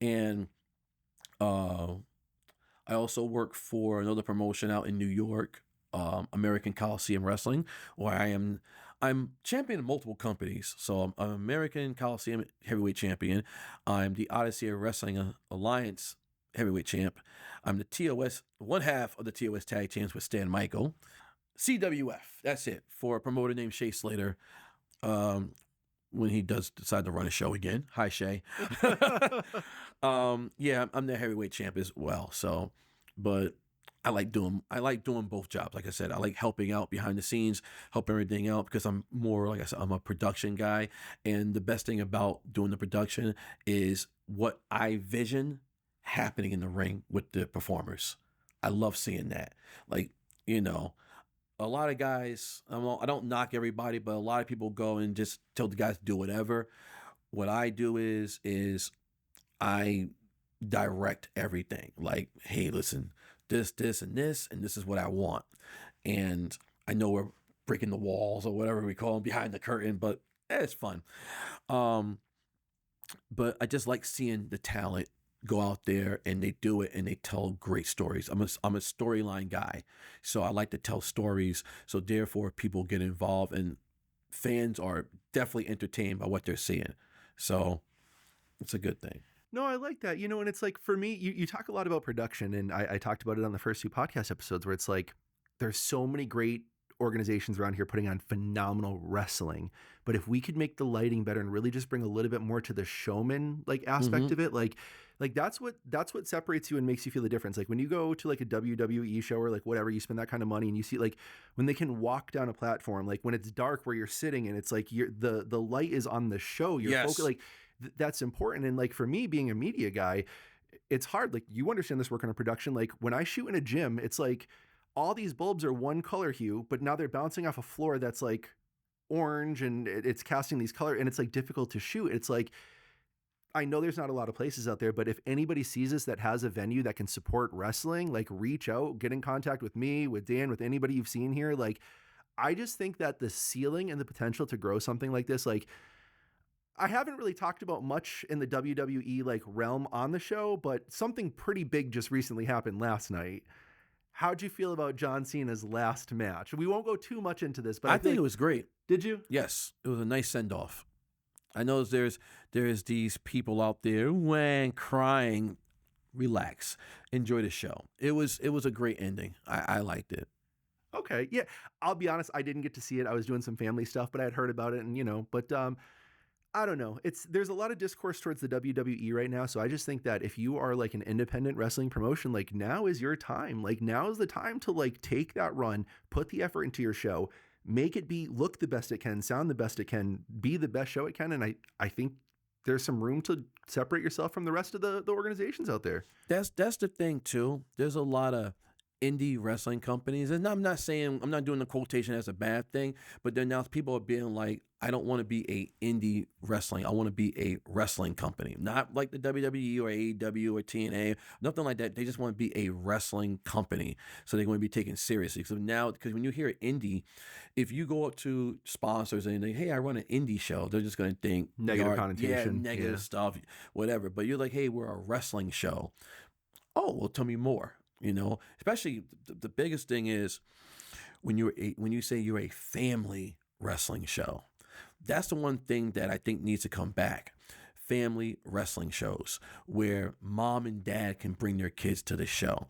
and I also work for another promotion out in New York, American Coliseum Wrestling, where I'm champion of multiple companies. So I'm American Coliseum Heavyweight Champion. I'm the Odyssey Wrestling Alliance Heavyweight Champ. I'm the TOS, one half of the TOS Tag Champs with Stan Michael. CWF, that's it, for a promoter named Shay Slater, when he does decide to run a show again. Hi, Shay. I'm the heavyweight champ as well. So, but I like doing both jobs. Like I said, I like helping out behind the scenes, help everything out, because I'm more, like I said, I'm a production guy. And the best thing about doing the production is what I vision happening in the ring with the performers. I love seeing that. Like, a lot of guys, I don't knock everybody, but a lot of people go and just tell the guys to do whatever. What I do is I direct everything. Like, hey, listen, this, and this, and this is what I want. And I know we're breaking the walls or whatever we call them behind the curtain, but it's fun. But I just like seeing the talent go out there and they do it and they tell great stories. I'm a storyline guy, so I like to tell stories. So therefore, people get involved and fans are definitely entertained by what they're seeing. So it's a good thing. No, I like that. And it's like, for me, you talk a lot about production, and I talked about it on the first 2 podcast episodes, where it's like, there's so many great organizations around here putting on phenomenal wrestling. But if we could make the lighting better and really just bring a little bit more to the showman aspect of it, like that's what separates you and makes you feel the difference. Like when you go to like a WWE show or like whatever, you spend that kind of money and you see like when they can walk down a platform, like when it's dark where you're sitting and it's like the light is on the show, you're focused, like that's important. And like for me, being a media guy, it's hard. Like you understand this work on a production. Like when I shoot in a gym, it's like all these bulbs are one color hue, but now they're bouncing off a floor that's like orange and it's casting these color, and it's like difficult to shoot. It's like, I know there's not a lot of places out there, but if anybody sees this that has a venue that can support wrestling, like reach out, get in contact with me, with Dan, with anybody you've seen here. Like, I just think that the ceiling and the potential to grow something like this, like I haven't really talked about much in the WWE like realm on the show, but something pretty big just recently happened last night. How'd you feel about John Cena's last match? We won't go too much into this, but I think it was great. Did you? Yes, it was a nice send-off. I know there's these people out there crying. Relax, enjoy the show. It was a great ending. I liked it. Okay, yeah. I'll be honest, I didn't get to see it. I was doing some family stuff, but I had heard about it, and but I don't know. There's a lot of discourse towards the WWE right now. So I just think that if you are like an independent wrestling promotion, like now is your time. Like now is the time to like take that run, put the effort into your show, make it look the best it can, sound the best it can, be the best show it can. And I think there's some room to separate yourself from the rest of the organizations out there. That's the thing too. There's a lot of indie wrestling companies, and I'm not doing the quotation as a bad thing, but then now people are being like, I don't want to be a indie wrestling. I want to be a wrestling company, not like the WWE or AEW or TNA, nothing like that. They just want to be a wrestling company. So they're going to be taken seriously. So now, because when you hear indie, if you go up to sponsors and they, hey, I run an indie show, they're just going to think Negative connotation. yeah, negative stuff, whatever. But you're like, hey, we're a wrestling show. Oh, well, tell me more. Especially the biggest thing is when you say you're a family wrestling show. That's the one thing that I think needs to come back. Family wrestling shows where mom and dad can bring their kids to the show.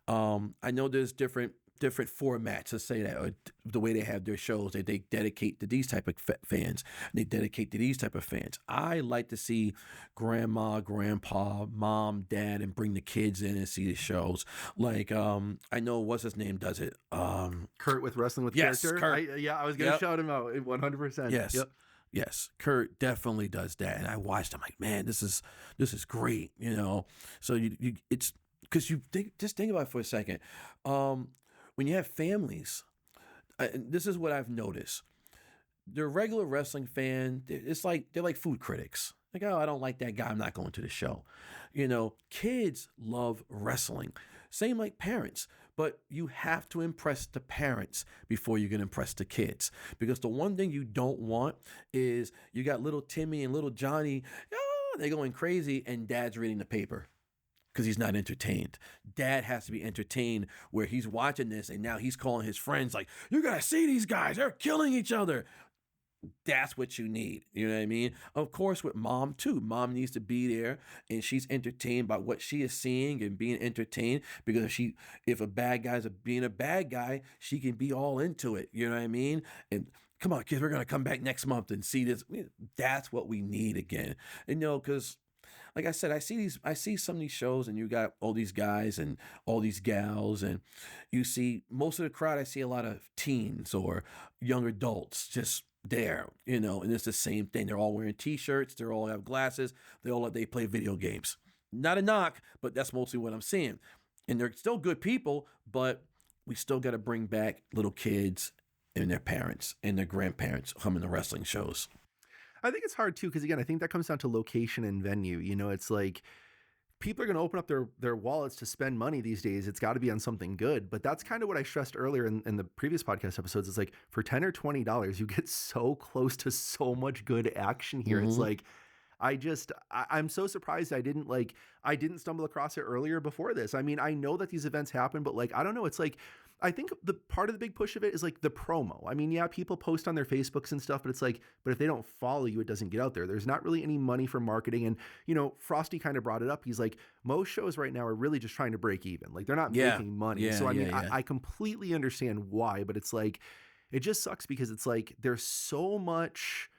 I know there's different formats, let's say that, or the way they have their shows, they dedicate to these type of fans, they dedicate to these type of fans. I like to see grandma, grandpa, mom, dad, and bring the kids in and see the shows. Like, I know what's his name does it. Kurt with Wrestling with Yes, Character. Kurt. I was going to shout him out 100%. Yes. Yep. Yes, Kurt definitely does that, and I watched. I'm like, man, this is great, So it's because just think about it for a second. When you have families, this is what I've noticed. The regular wrestling fan, it's like they're like food critics. Like, oh, I don't like that guy, I'm not going to the show. Kids love wrestling. Same like parents. But you have to impress the parents before you can impress the kids. Because the one thing you don't want is you got little Timmy and little Johnny, they're going crazy, and dad's reading the paper because he's not entertained. Dad has to be entertained where he's watching this, and now he's calling his friends like, you got to see these guys, they're killing each other. That's what you need. You know what I mean? Of course, with mom too. Mom needs to be there and she's entertained by what she is seeing and being entertained, because if a bad guy's being a bad guy, she can be all into it. You know what I mean? And come on, kids, we're going to come back next month and see this. That's what we need again. And because like I said, I see some of these shows and you got all these guys and all these gals, and you see most of the crowd, I see a lot of teens or young adults just there, and it's the same thing. They're all wearing t-shirts, they all have glasses, they play video games. Not a knock, but that's mostly what I'm seeing. And they're still good people, but we still got to bring back little kids and their parents and their grandparents coming to wrestling shows. I think it's hard too, because again, I think that comes down to location and venue. It's like people are going to open up their wallets to spend money these days. It's got to be on something good. But that's kind of what I stressed earlier in the previous podcast episodes. It's like for $10 or $20, you get so close to so much good action here. Mm-hmm. It's like, I'm so surprised I didn't stumble across it earlier before this. I mean, I know that these events happen, but like, I don't know. It's like, I think the part of the big push of it is like the promo. I mean, yeah, people post on their Facebooks and stuff, but it's like, but if they don't follow you, it doesn't get out there. There's not really any money for marketing. And, Frosty kind of brought it up. He's like, most shows right now are really just trying to break even. Like they're not making money. Yeah, so I mean, yeah. I completely understand why, but it's like, it just sucks because it's like, there's so much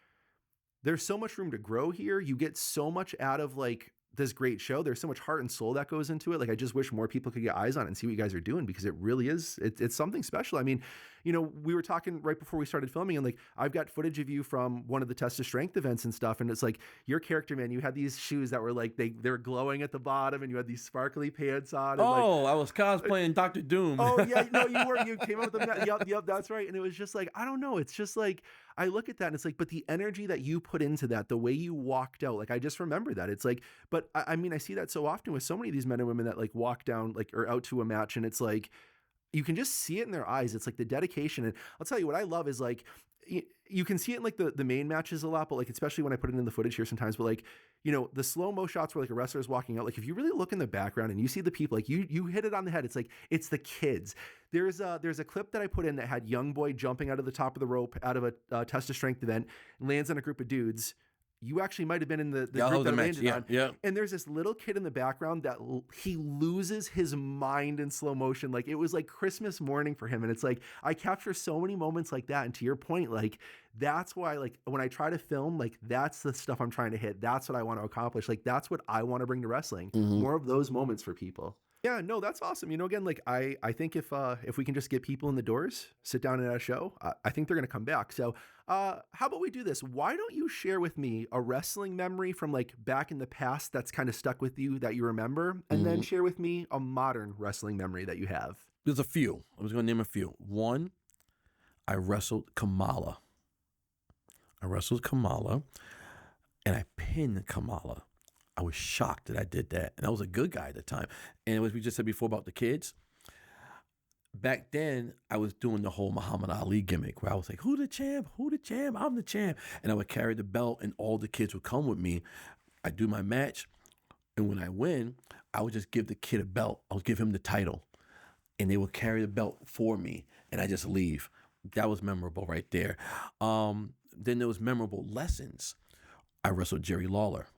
room to grow here. You get so much out of like this great show. There's so much heart and soul that goes into it. Like, I just wish more people could get eyes on it and see what you guys are doing, because it really is, it's something special. I mean, we were talking right before we started filming, and like, I've got footage of you from one of the Test of Strength events and stuff. And it's like your character, man, you had these shoes that were like, they were glowing at the bottom, and you had these sparkly pants on. And I was cosplaying Dr. Doom. Oh yeah, no, you were. You came up with them. Yep, that's right. And it was just like, I don't know. It's just like, I look at that and it's like, but the energy that you put into that, the way you walked out, like, I just remember that. It's like, but I mean, I see that so often with so many of these men and women that like walk down like or out to a match, and it's like, you can just see it in their eyes. It's like the dedication. And I'll tell you what I love is like, you can see it in like the main matches a lot, but like, especially when I put it in the footage here sometimes, but like, the slow-mo shots where like a wrestler is walking out, like if you really look in the background and you see the people, like you hit it on the head. It's like, it's the kids. There's a clip that I put in that had young boy jumping out of the top of the rope out of a Test of Strength event, lands on a group of dudes. You actually might have been in the group that landed on. Yeah. And there's this little kid in the background that he loses his mind in slow motion. Like, it was like Christmas morning for him. And it's like, I capture so many moments like that. And to your point, like, that's why, like, when I try to film, like, that's the stuff I'm trying to hit. That's what I want to accomplish. Like, that's what I want to bring to wrestling. Mm-hmm. More of those moments for people. Yeah, no, that's awesome. Again, like I think if we can just get people in the doors, sit down at a show, I think they're going to come back. So how about we do this? Why don't you share with me a wrestling memory from like back in the past that's kind of stuck with you that you remember, and then share with me a modern wrestling memory that you have? There's a few. I was going to name a few. One, I wrestled Kamala. And I pinned Kamala. I was shocked that I did that. And I was a good guy at the time. And as we just said before about the kids, back then I was doing the whole Muhammad Ali gimmick where I was like, who the champ? I'm the champ. And I would carry the belt and all the kids would come with me. I'd do my match. And when I win, I would just give the kid a belt. I would give him the title. And they would carry the belt for me. And I just leave. That was memorable right there. Then there was memorable lessons. I wrestled Jerry Lawler.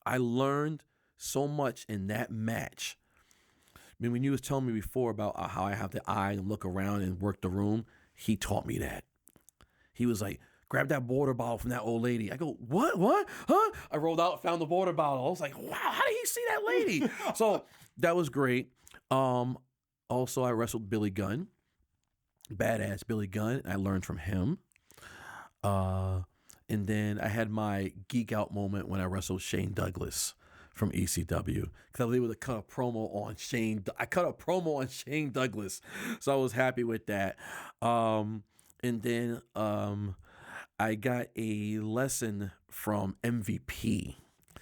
I learned so much in that match. I mean, when you was telling me before about how I have the eye and look around and work the room, he taught me that. He was like, grab that water bottle from that old lady. I go, what? Huh? I rolled out, found the water bottle. I was like, wow, how did he see that lady? So that was great. Also, I wrestled Billy Gunn. Badass Billy Gunn. I learned from him. And then I had my geek out moment when I wrestled Shane Douglas from ECW because I was able to cut a promo on Shane. I cut a promo on Shane Douglas, so I was happy with that. And then I got a lesson from MVP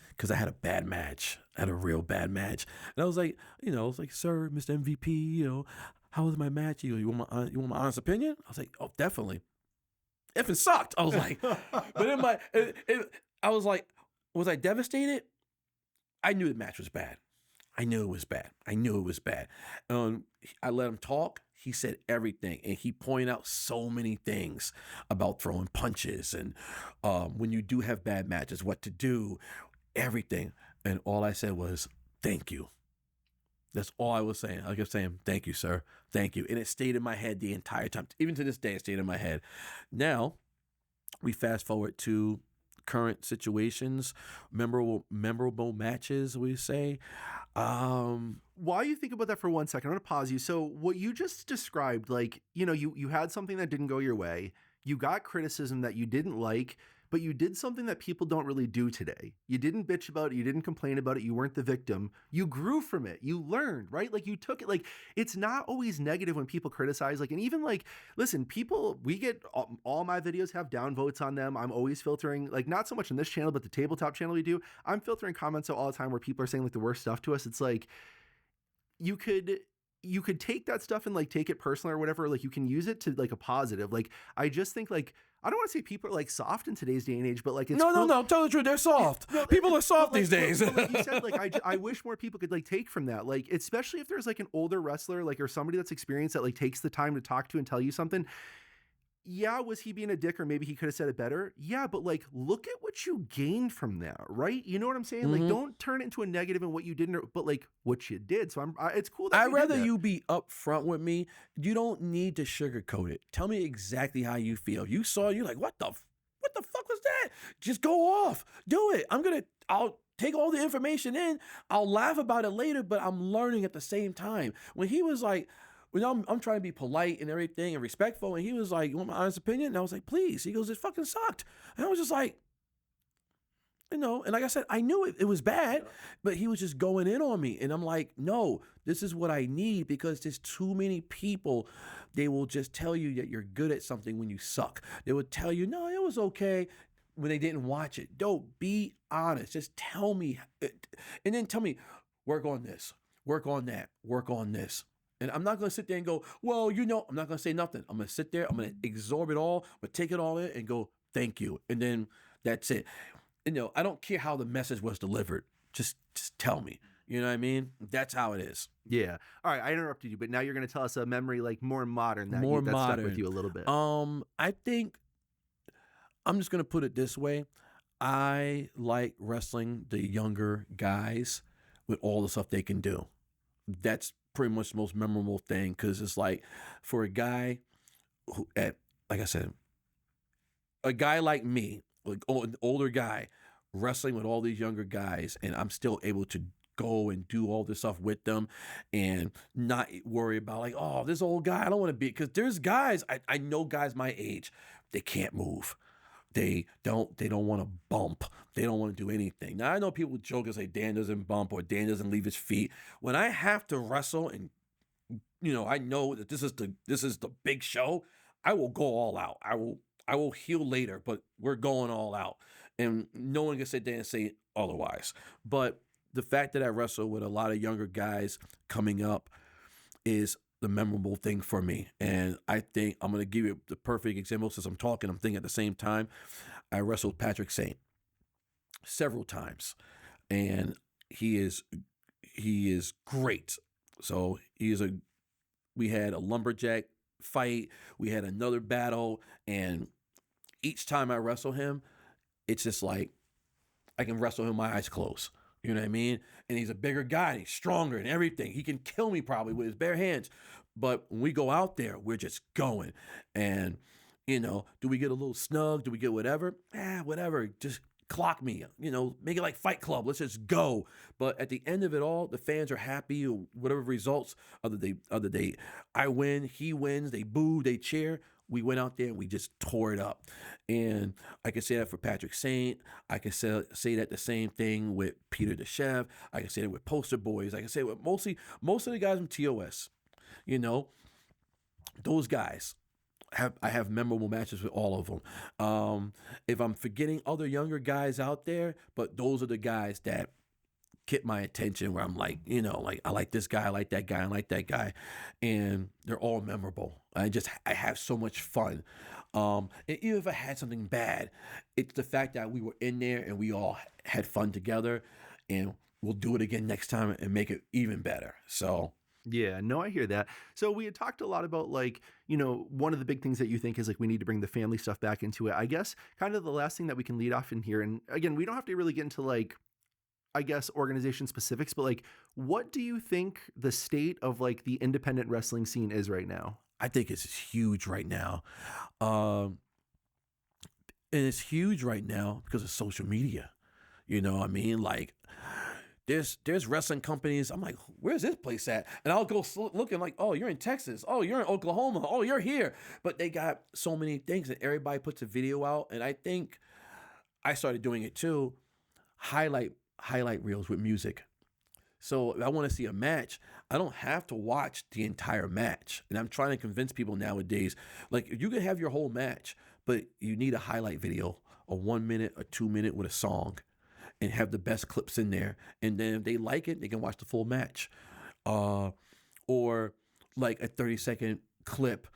because I had a bad match. I had a real bad match, and I was like, sir, Mr. MVP, how was my match? You want my honest opinion? I was like, oh, definitely. If it sucked, I was like, but in my, I was like, was I devastated? I knew the match was bad. I knew it was bad. I let him talk. He said everything, and he pointed out so many things about throwing punches and when you do have bad matches, what to do, everything. And all I said was, thank you. That's all I was saying. I kept saying, thank you, sir. Thank you. And it stayed in my head the entire time. Even to this day, it stayed in my head. Now, we fast forward to current situations, memorable matches, we say. While you think about that for 1 second, I'm going to pause you. So what you just described, like, you had something that didn't go your way. You got criticism that you didn't like, but you did something that people don't really do today. You didn't bitch about it. You didn't complain about it. You weren't the victim. You grew from it. You learned, right? Like you took it. Like it's not always negative when people criticize. Like, and even like, listen, we get all my videos have downvotes on them. I'm always filtering, like not so much on this channel, but the tabletop channel we do. I'm filtering comments out all the time where people are saying like the worst stuff to us. It's like, you could take that stuff and like take it personal or whatever. Like you can use it to like a positive. Like, I just think like, I don't want to say people are like soft in today's day and age, but like it's no. Tell the truth, they're soft. People are soft these days. But like you said, like I wish more people could like take from that. Like especially if there's like an older wrestler, like or somebody that's experienced that like takes the time to talk to and tell you something. Yeah, was he being a dick or maybe he could have said it better? Yeah, but like look at what you gained from that, right? You know what I'm saying? Mm-hmm. Like don't turn it into a negative in what you didn't, but like what you did. So it's cool that I'd rather you be upfront with me. You don't need to sugarcoat it. Tell me exactly how you feel. You saw, you're like, what the fuck was that? Just go off. Do it. I'll take all the information in. I'll laugh about it later, but I'm learning at the same time. When he was like, I'm trying to be polite and everything and respectful, and he was like, you want my honest opinion? And I was like, please. He goes, it fucking sucked. And I was just like, and like I said, I knew it was bad, but he was just going in on me. And I'm like, no, this is what I need because there's too many people. They will just tell you that you're good at something when you suck. They would tell you, no, it was okay when they didn't watch it. Don't be honest. Just tell me. And then tell me, work on this, work on that, work on this. And I'm not going to sit there and go, well, I'm not going to say nothing. I'm going to sit there. I'm going to absorb it all, but take it all in and go, thank you. And then that's it. I don't care how the message was delivered. Just tell me. You know what I mean? That's how it is. Yeah. All right. I interrupted you, but now you're going to tell us a memory like more modern that stuck with you a little bit. I think I'm just going to put it this way. I like wrestling the younger guys with all the stuff they can do. That's pretty much the most memorable thing because it's like for a guy who, like I said, a guy like me, like an older guy, wrestling with all these younger guys, and I'm still able to go and do all this stuff with them and not worry about like, oh, this old guy, I don't want to be, because there's guys, I know guys my age, they can't move. They don't want to bump. They don't want to do anything. Now, I know people joke and say Dan doesn't bump or Dan doesn't leave his feet. When I have to wrestle and I know that this is the big show, I will go all out. I will heal later, but we're going all out. And no one can sit there and say otherwise. But the fact that I wrestle with a lot of younger guys coming up is the memorable thing for me. And I think I'm going to give you the perfect example. Since I'm talking, I'm thinking at the same time. I wrestled Patrick Saint several times, and he is great. So we had a lumberjack fight, we had another battle, and each time I wrestle him, it's just like I can wrestle him with my eyes closed. You know what I mean? And he's a bigger guy, he's stronger and everything. He can kill me probably with his bare hands. But when we go out there, we're just going. And, do we get a little snug? Do we get whatever? Whatever. Just clock me, make it like Fight Club. Let's just go. But at the end of it all, the fans are happy, or whatever results of the day. I win, he wins, they boo, they cheer. We went out there and we just tore it up. And I can say that for Patrick Saint. I can say that the same thing with Peter DeChev. I can say that with Poster Boys. I can say it with most of the guys from TOS. Those guys. I have memorable matches with all of them. If I'm forgetting other younger guys out there, but those are the guys that get my attention, where I'm like, I like this guy, I like that guy, I like that guy, and they're all memorable. I have so much fun. And even if I had something bad, it's the fact that we were in there and we all had fun together, and we'll do it again next time and make it even better. So. Yeah, no, I hear that. So we had talked a lot about one of the big things that you think is we need to bring the family stuff back into it. I guess kind of the last thing that we can lead off in here, and again, we don't have to really get into I guess organization specifics, but what do you think the state of the independent wrestling scene is right now? I think it's huge right now. And it's huge right now because of social media. You know what I mean? There's wrestling companies. I'm like, where's this place at? And I'll go looking oh, you're in Texas. Oh, you're in Oklahoma. Oh, you're here. But they got so many things, and everybody puts a video out. And I think I started doing it too. Highlight reels with music. So if I want to see a match, I don't have to watch the entire match. And I'm trying to convince people nowadays, you can have your whole match, but you need a highlight video, a 1 minute, a 2 minute with a song, and have the best clips in there. And then if they like it, they can watch the full match. Or a 30-second clip,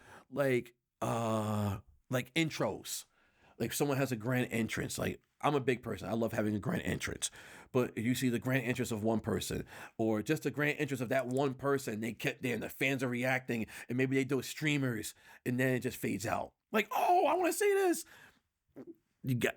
intros. Someone has a grand entrance. I'm a big person. I love having a grand entrance. But if you see the grand entrance of one person, or just the grand entrance of that one person, they kept there and the fans are reacting, and maybe they do streamers, and then it just fades out. Oh, I want to see this. You got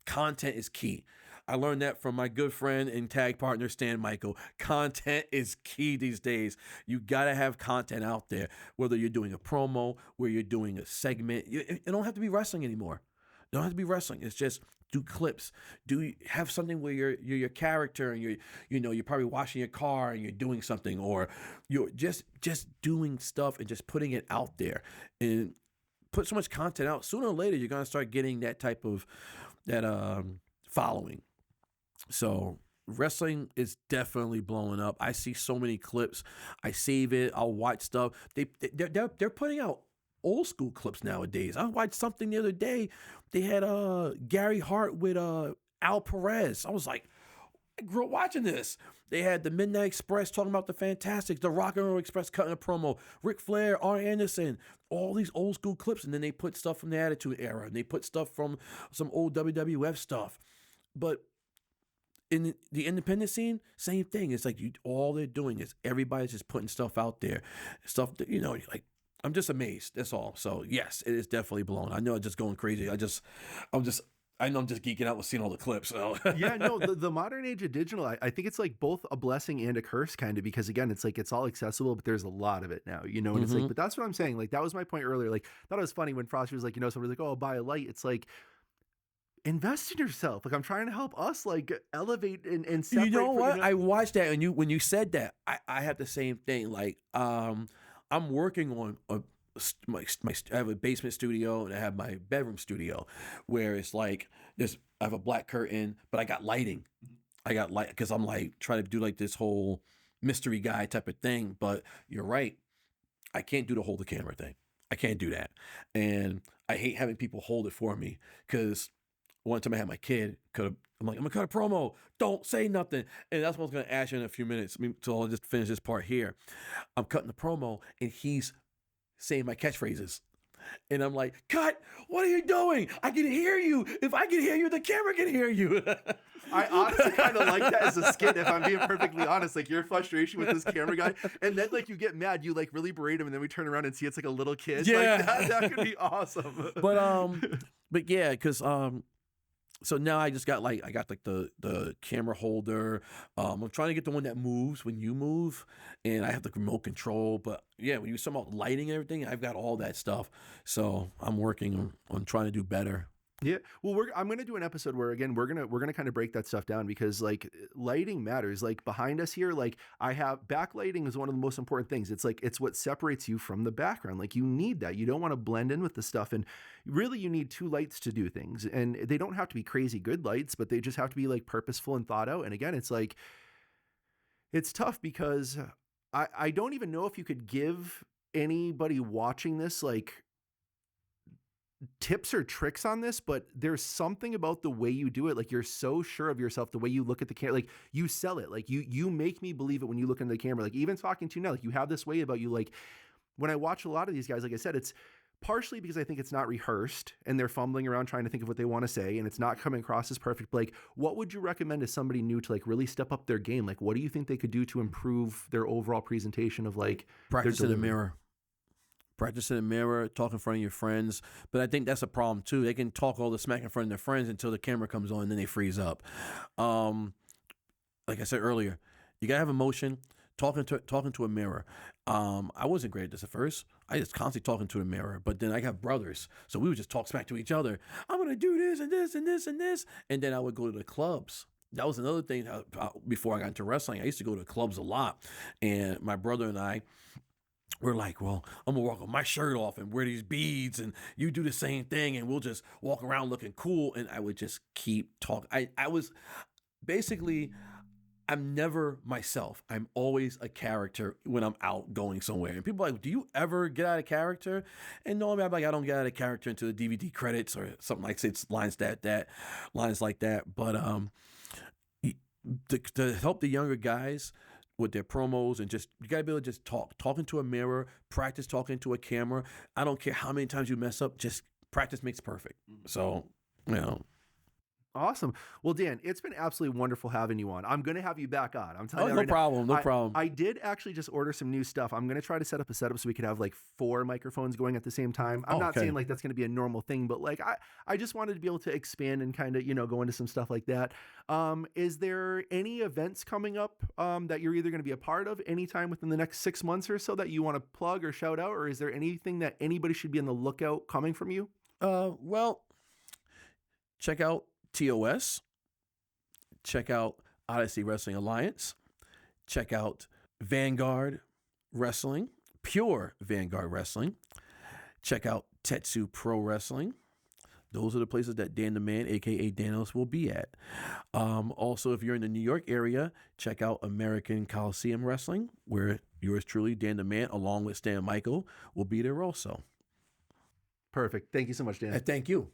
content is key. I learned that from my good friend and tag partner, Stan Michael. Content is key these days. You got to have content out there, whether you're doing a promo, where you're doing a segment. It don't have to be wrestling anymore. It don't have to be wrestling. It's just do clips. Have something where you're your character, and you're probably washing your car and you're doing something, or you're just doing stuff and just putting it out there, and put so much content out. Sooner or later, you're going to start getting that type of following. So wrestling is definitely blowing up. I see so many clips. I save it. I'll watch stuff. They're putting out old school clips nowadays. I watched something the other day. They had Gary Hart with Al Perez. I was like, I grew up watching this. They had the Midnight Express talking about the Fantastics, the Rock and Roll Express cutting a promo, Ric Flair, Arn Anderson, all these old school clips. And then they put stuff from the Attitude Era, and they put stuff from some old WWF stuff. But in the independent scene, same thing. It's all they're doing is everybody's just putting stuff out there. Stuff that, I'm just amazed. That's all. So yes, it is definitely blown. I know I'm just going crazy. I know I'm just geeking out with seeing all the clips. So. Yeah, no, the modern age of digital, I think it's both a blessing and a curse, kind of, because again, it's it's all accessible, but there's a lot of it now, and it's but that's what I'm saying. That was my point earlier. Thought it was funny when Frosty was somebody's oh, I'll buy a light. It's invest in yourself. I'm trying to help us elevate and separate. You know what? I watched that, and when you said that, I have the same thing. I'm working on I have a basement studio, and I have my bedroom studio, where it's I have a black curtain, but I got lighting. I got light because I'm trying to do this whole mystery guy type of thing. But you're right. I can't do the hold the camera thing. I can't do that. And I hate having people hold it for me because one time I had my kid, I'm like, I'm going to cut a promo. Don't say nothing. And that's what I was going to ask you in a few minutes. So I'll just finish this part here. I'm cutting the promo and he's saying my catchphrases. And I'm like, cut, what are you doing? I can hear you. If I can hear you, the camera can hear you. I honestly kind of like that as a skit, if I'm being perfectly honest. Like your frustration with this camera guy, and then like you get mad, you like really berate him, and then we turn around and see it's like a little kid. Yeah, like, that could be awesome. But yeah, because so now I got the camera holder. I'm trying to get the one that moves when you move, and I have the remote control. But yeah, when you talk about lighting and everything, I've got all that stuff. So I'm working on trying to do better. Yeah, well, I'm gonna do an episode where again we're gonna kind of break that stuff down because like lighting matters. Like behind us here, like I have backlighting is one of the most important things. It's like it's what separates you from the background. Like you need that. You don't want to blend in with the stuff, and really you need two lights to do things. And they don't have to be crazy good lights, but they just have to be like purposeful and thought out. And again, it's like it's tough because I don't even know if you could give anybody watching this like tips or tricks on this, but there's something about the way you do it. Like you're so sure of yourself, the way you look at the camera, like you sell it, like you make me believe it when you look into the camera. Like even talking to you now, like you have this way about you. Like when I watch a lot of these guys, like I said, it's partially because I think it's not rehearsed and they're fumbling around trying to think of what they want to say and it's not coming across as perfect. But like, what would you recommend to somebody new to like really step up their game? Like, what do you think they could do to improve their overall presentation of like practice in the mirror? Practice in the mirror, talk in front of your friends. But I think that's a problem too. They can talk all the smack in front of their friends until the camera comes on and then they freeze up. Like I said earlier, you gotta have emotion. Talking to a mirror. I wasn't great at this at first. I just constantly talking to a mirror. But then I got brothers, so we would just talk smack to each other. I'm gonna do this and this and this and this, and then I would go to the clubs. That was another thing before I got into wrestling. I used to go to clubs a lot, and my brother and I. We're like, well, I'm going to walk with my shirt off and wear these beads and you do the same thing and we'll just walk around looking cool. And I would just keep talking. I was basically, I'm never myself. I'm always a character when I'm out going somewhere. And people are like, do you ever get out of character? And normally I'm like, I don't get out of character until the DVD credits or something like it's lines like that. But to help the younger guys with their promos and just, you gotta be able to just talk into a mirror, practice talking to a camera. I don't care how many times you mess up, just practice makes perfect. So, you know. Awesome. Well, Dan, it's been absolutely wonderful having you on. I'm going to have you back on. I'm telling you no right problem, now. no problem. I did actually just order some new stuff. I'm going to try to set up a setup so we could have like 4 microphones going at the same time. I'm not saying like that's going to be a normal thing, but like I just wanted to be able to expand and kind of, you know, go into some stuff like that. Is there any events coming up that you're either going to be a part of anytime within the next 6 months or so that you want to plug or shout out? Or is there anything that anybody should be on the lookout coming from you? Well, check out TOS. Check out Odyssey Wrestling Alliance. Check out Vanguard Wrestling, Pure Vanguard Wrestling. Check out Tetsu Pro Wrestling. Those are the places that Dan DeMan, a.k.a. Danos, will be at. Also, if you're in the New York area, check out American Coliseum Wrestling, where yours truly, Dan DeMan, along with Stan Michael, will be there also. Perfect. Thank you so much, Dan. Thank you.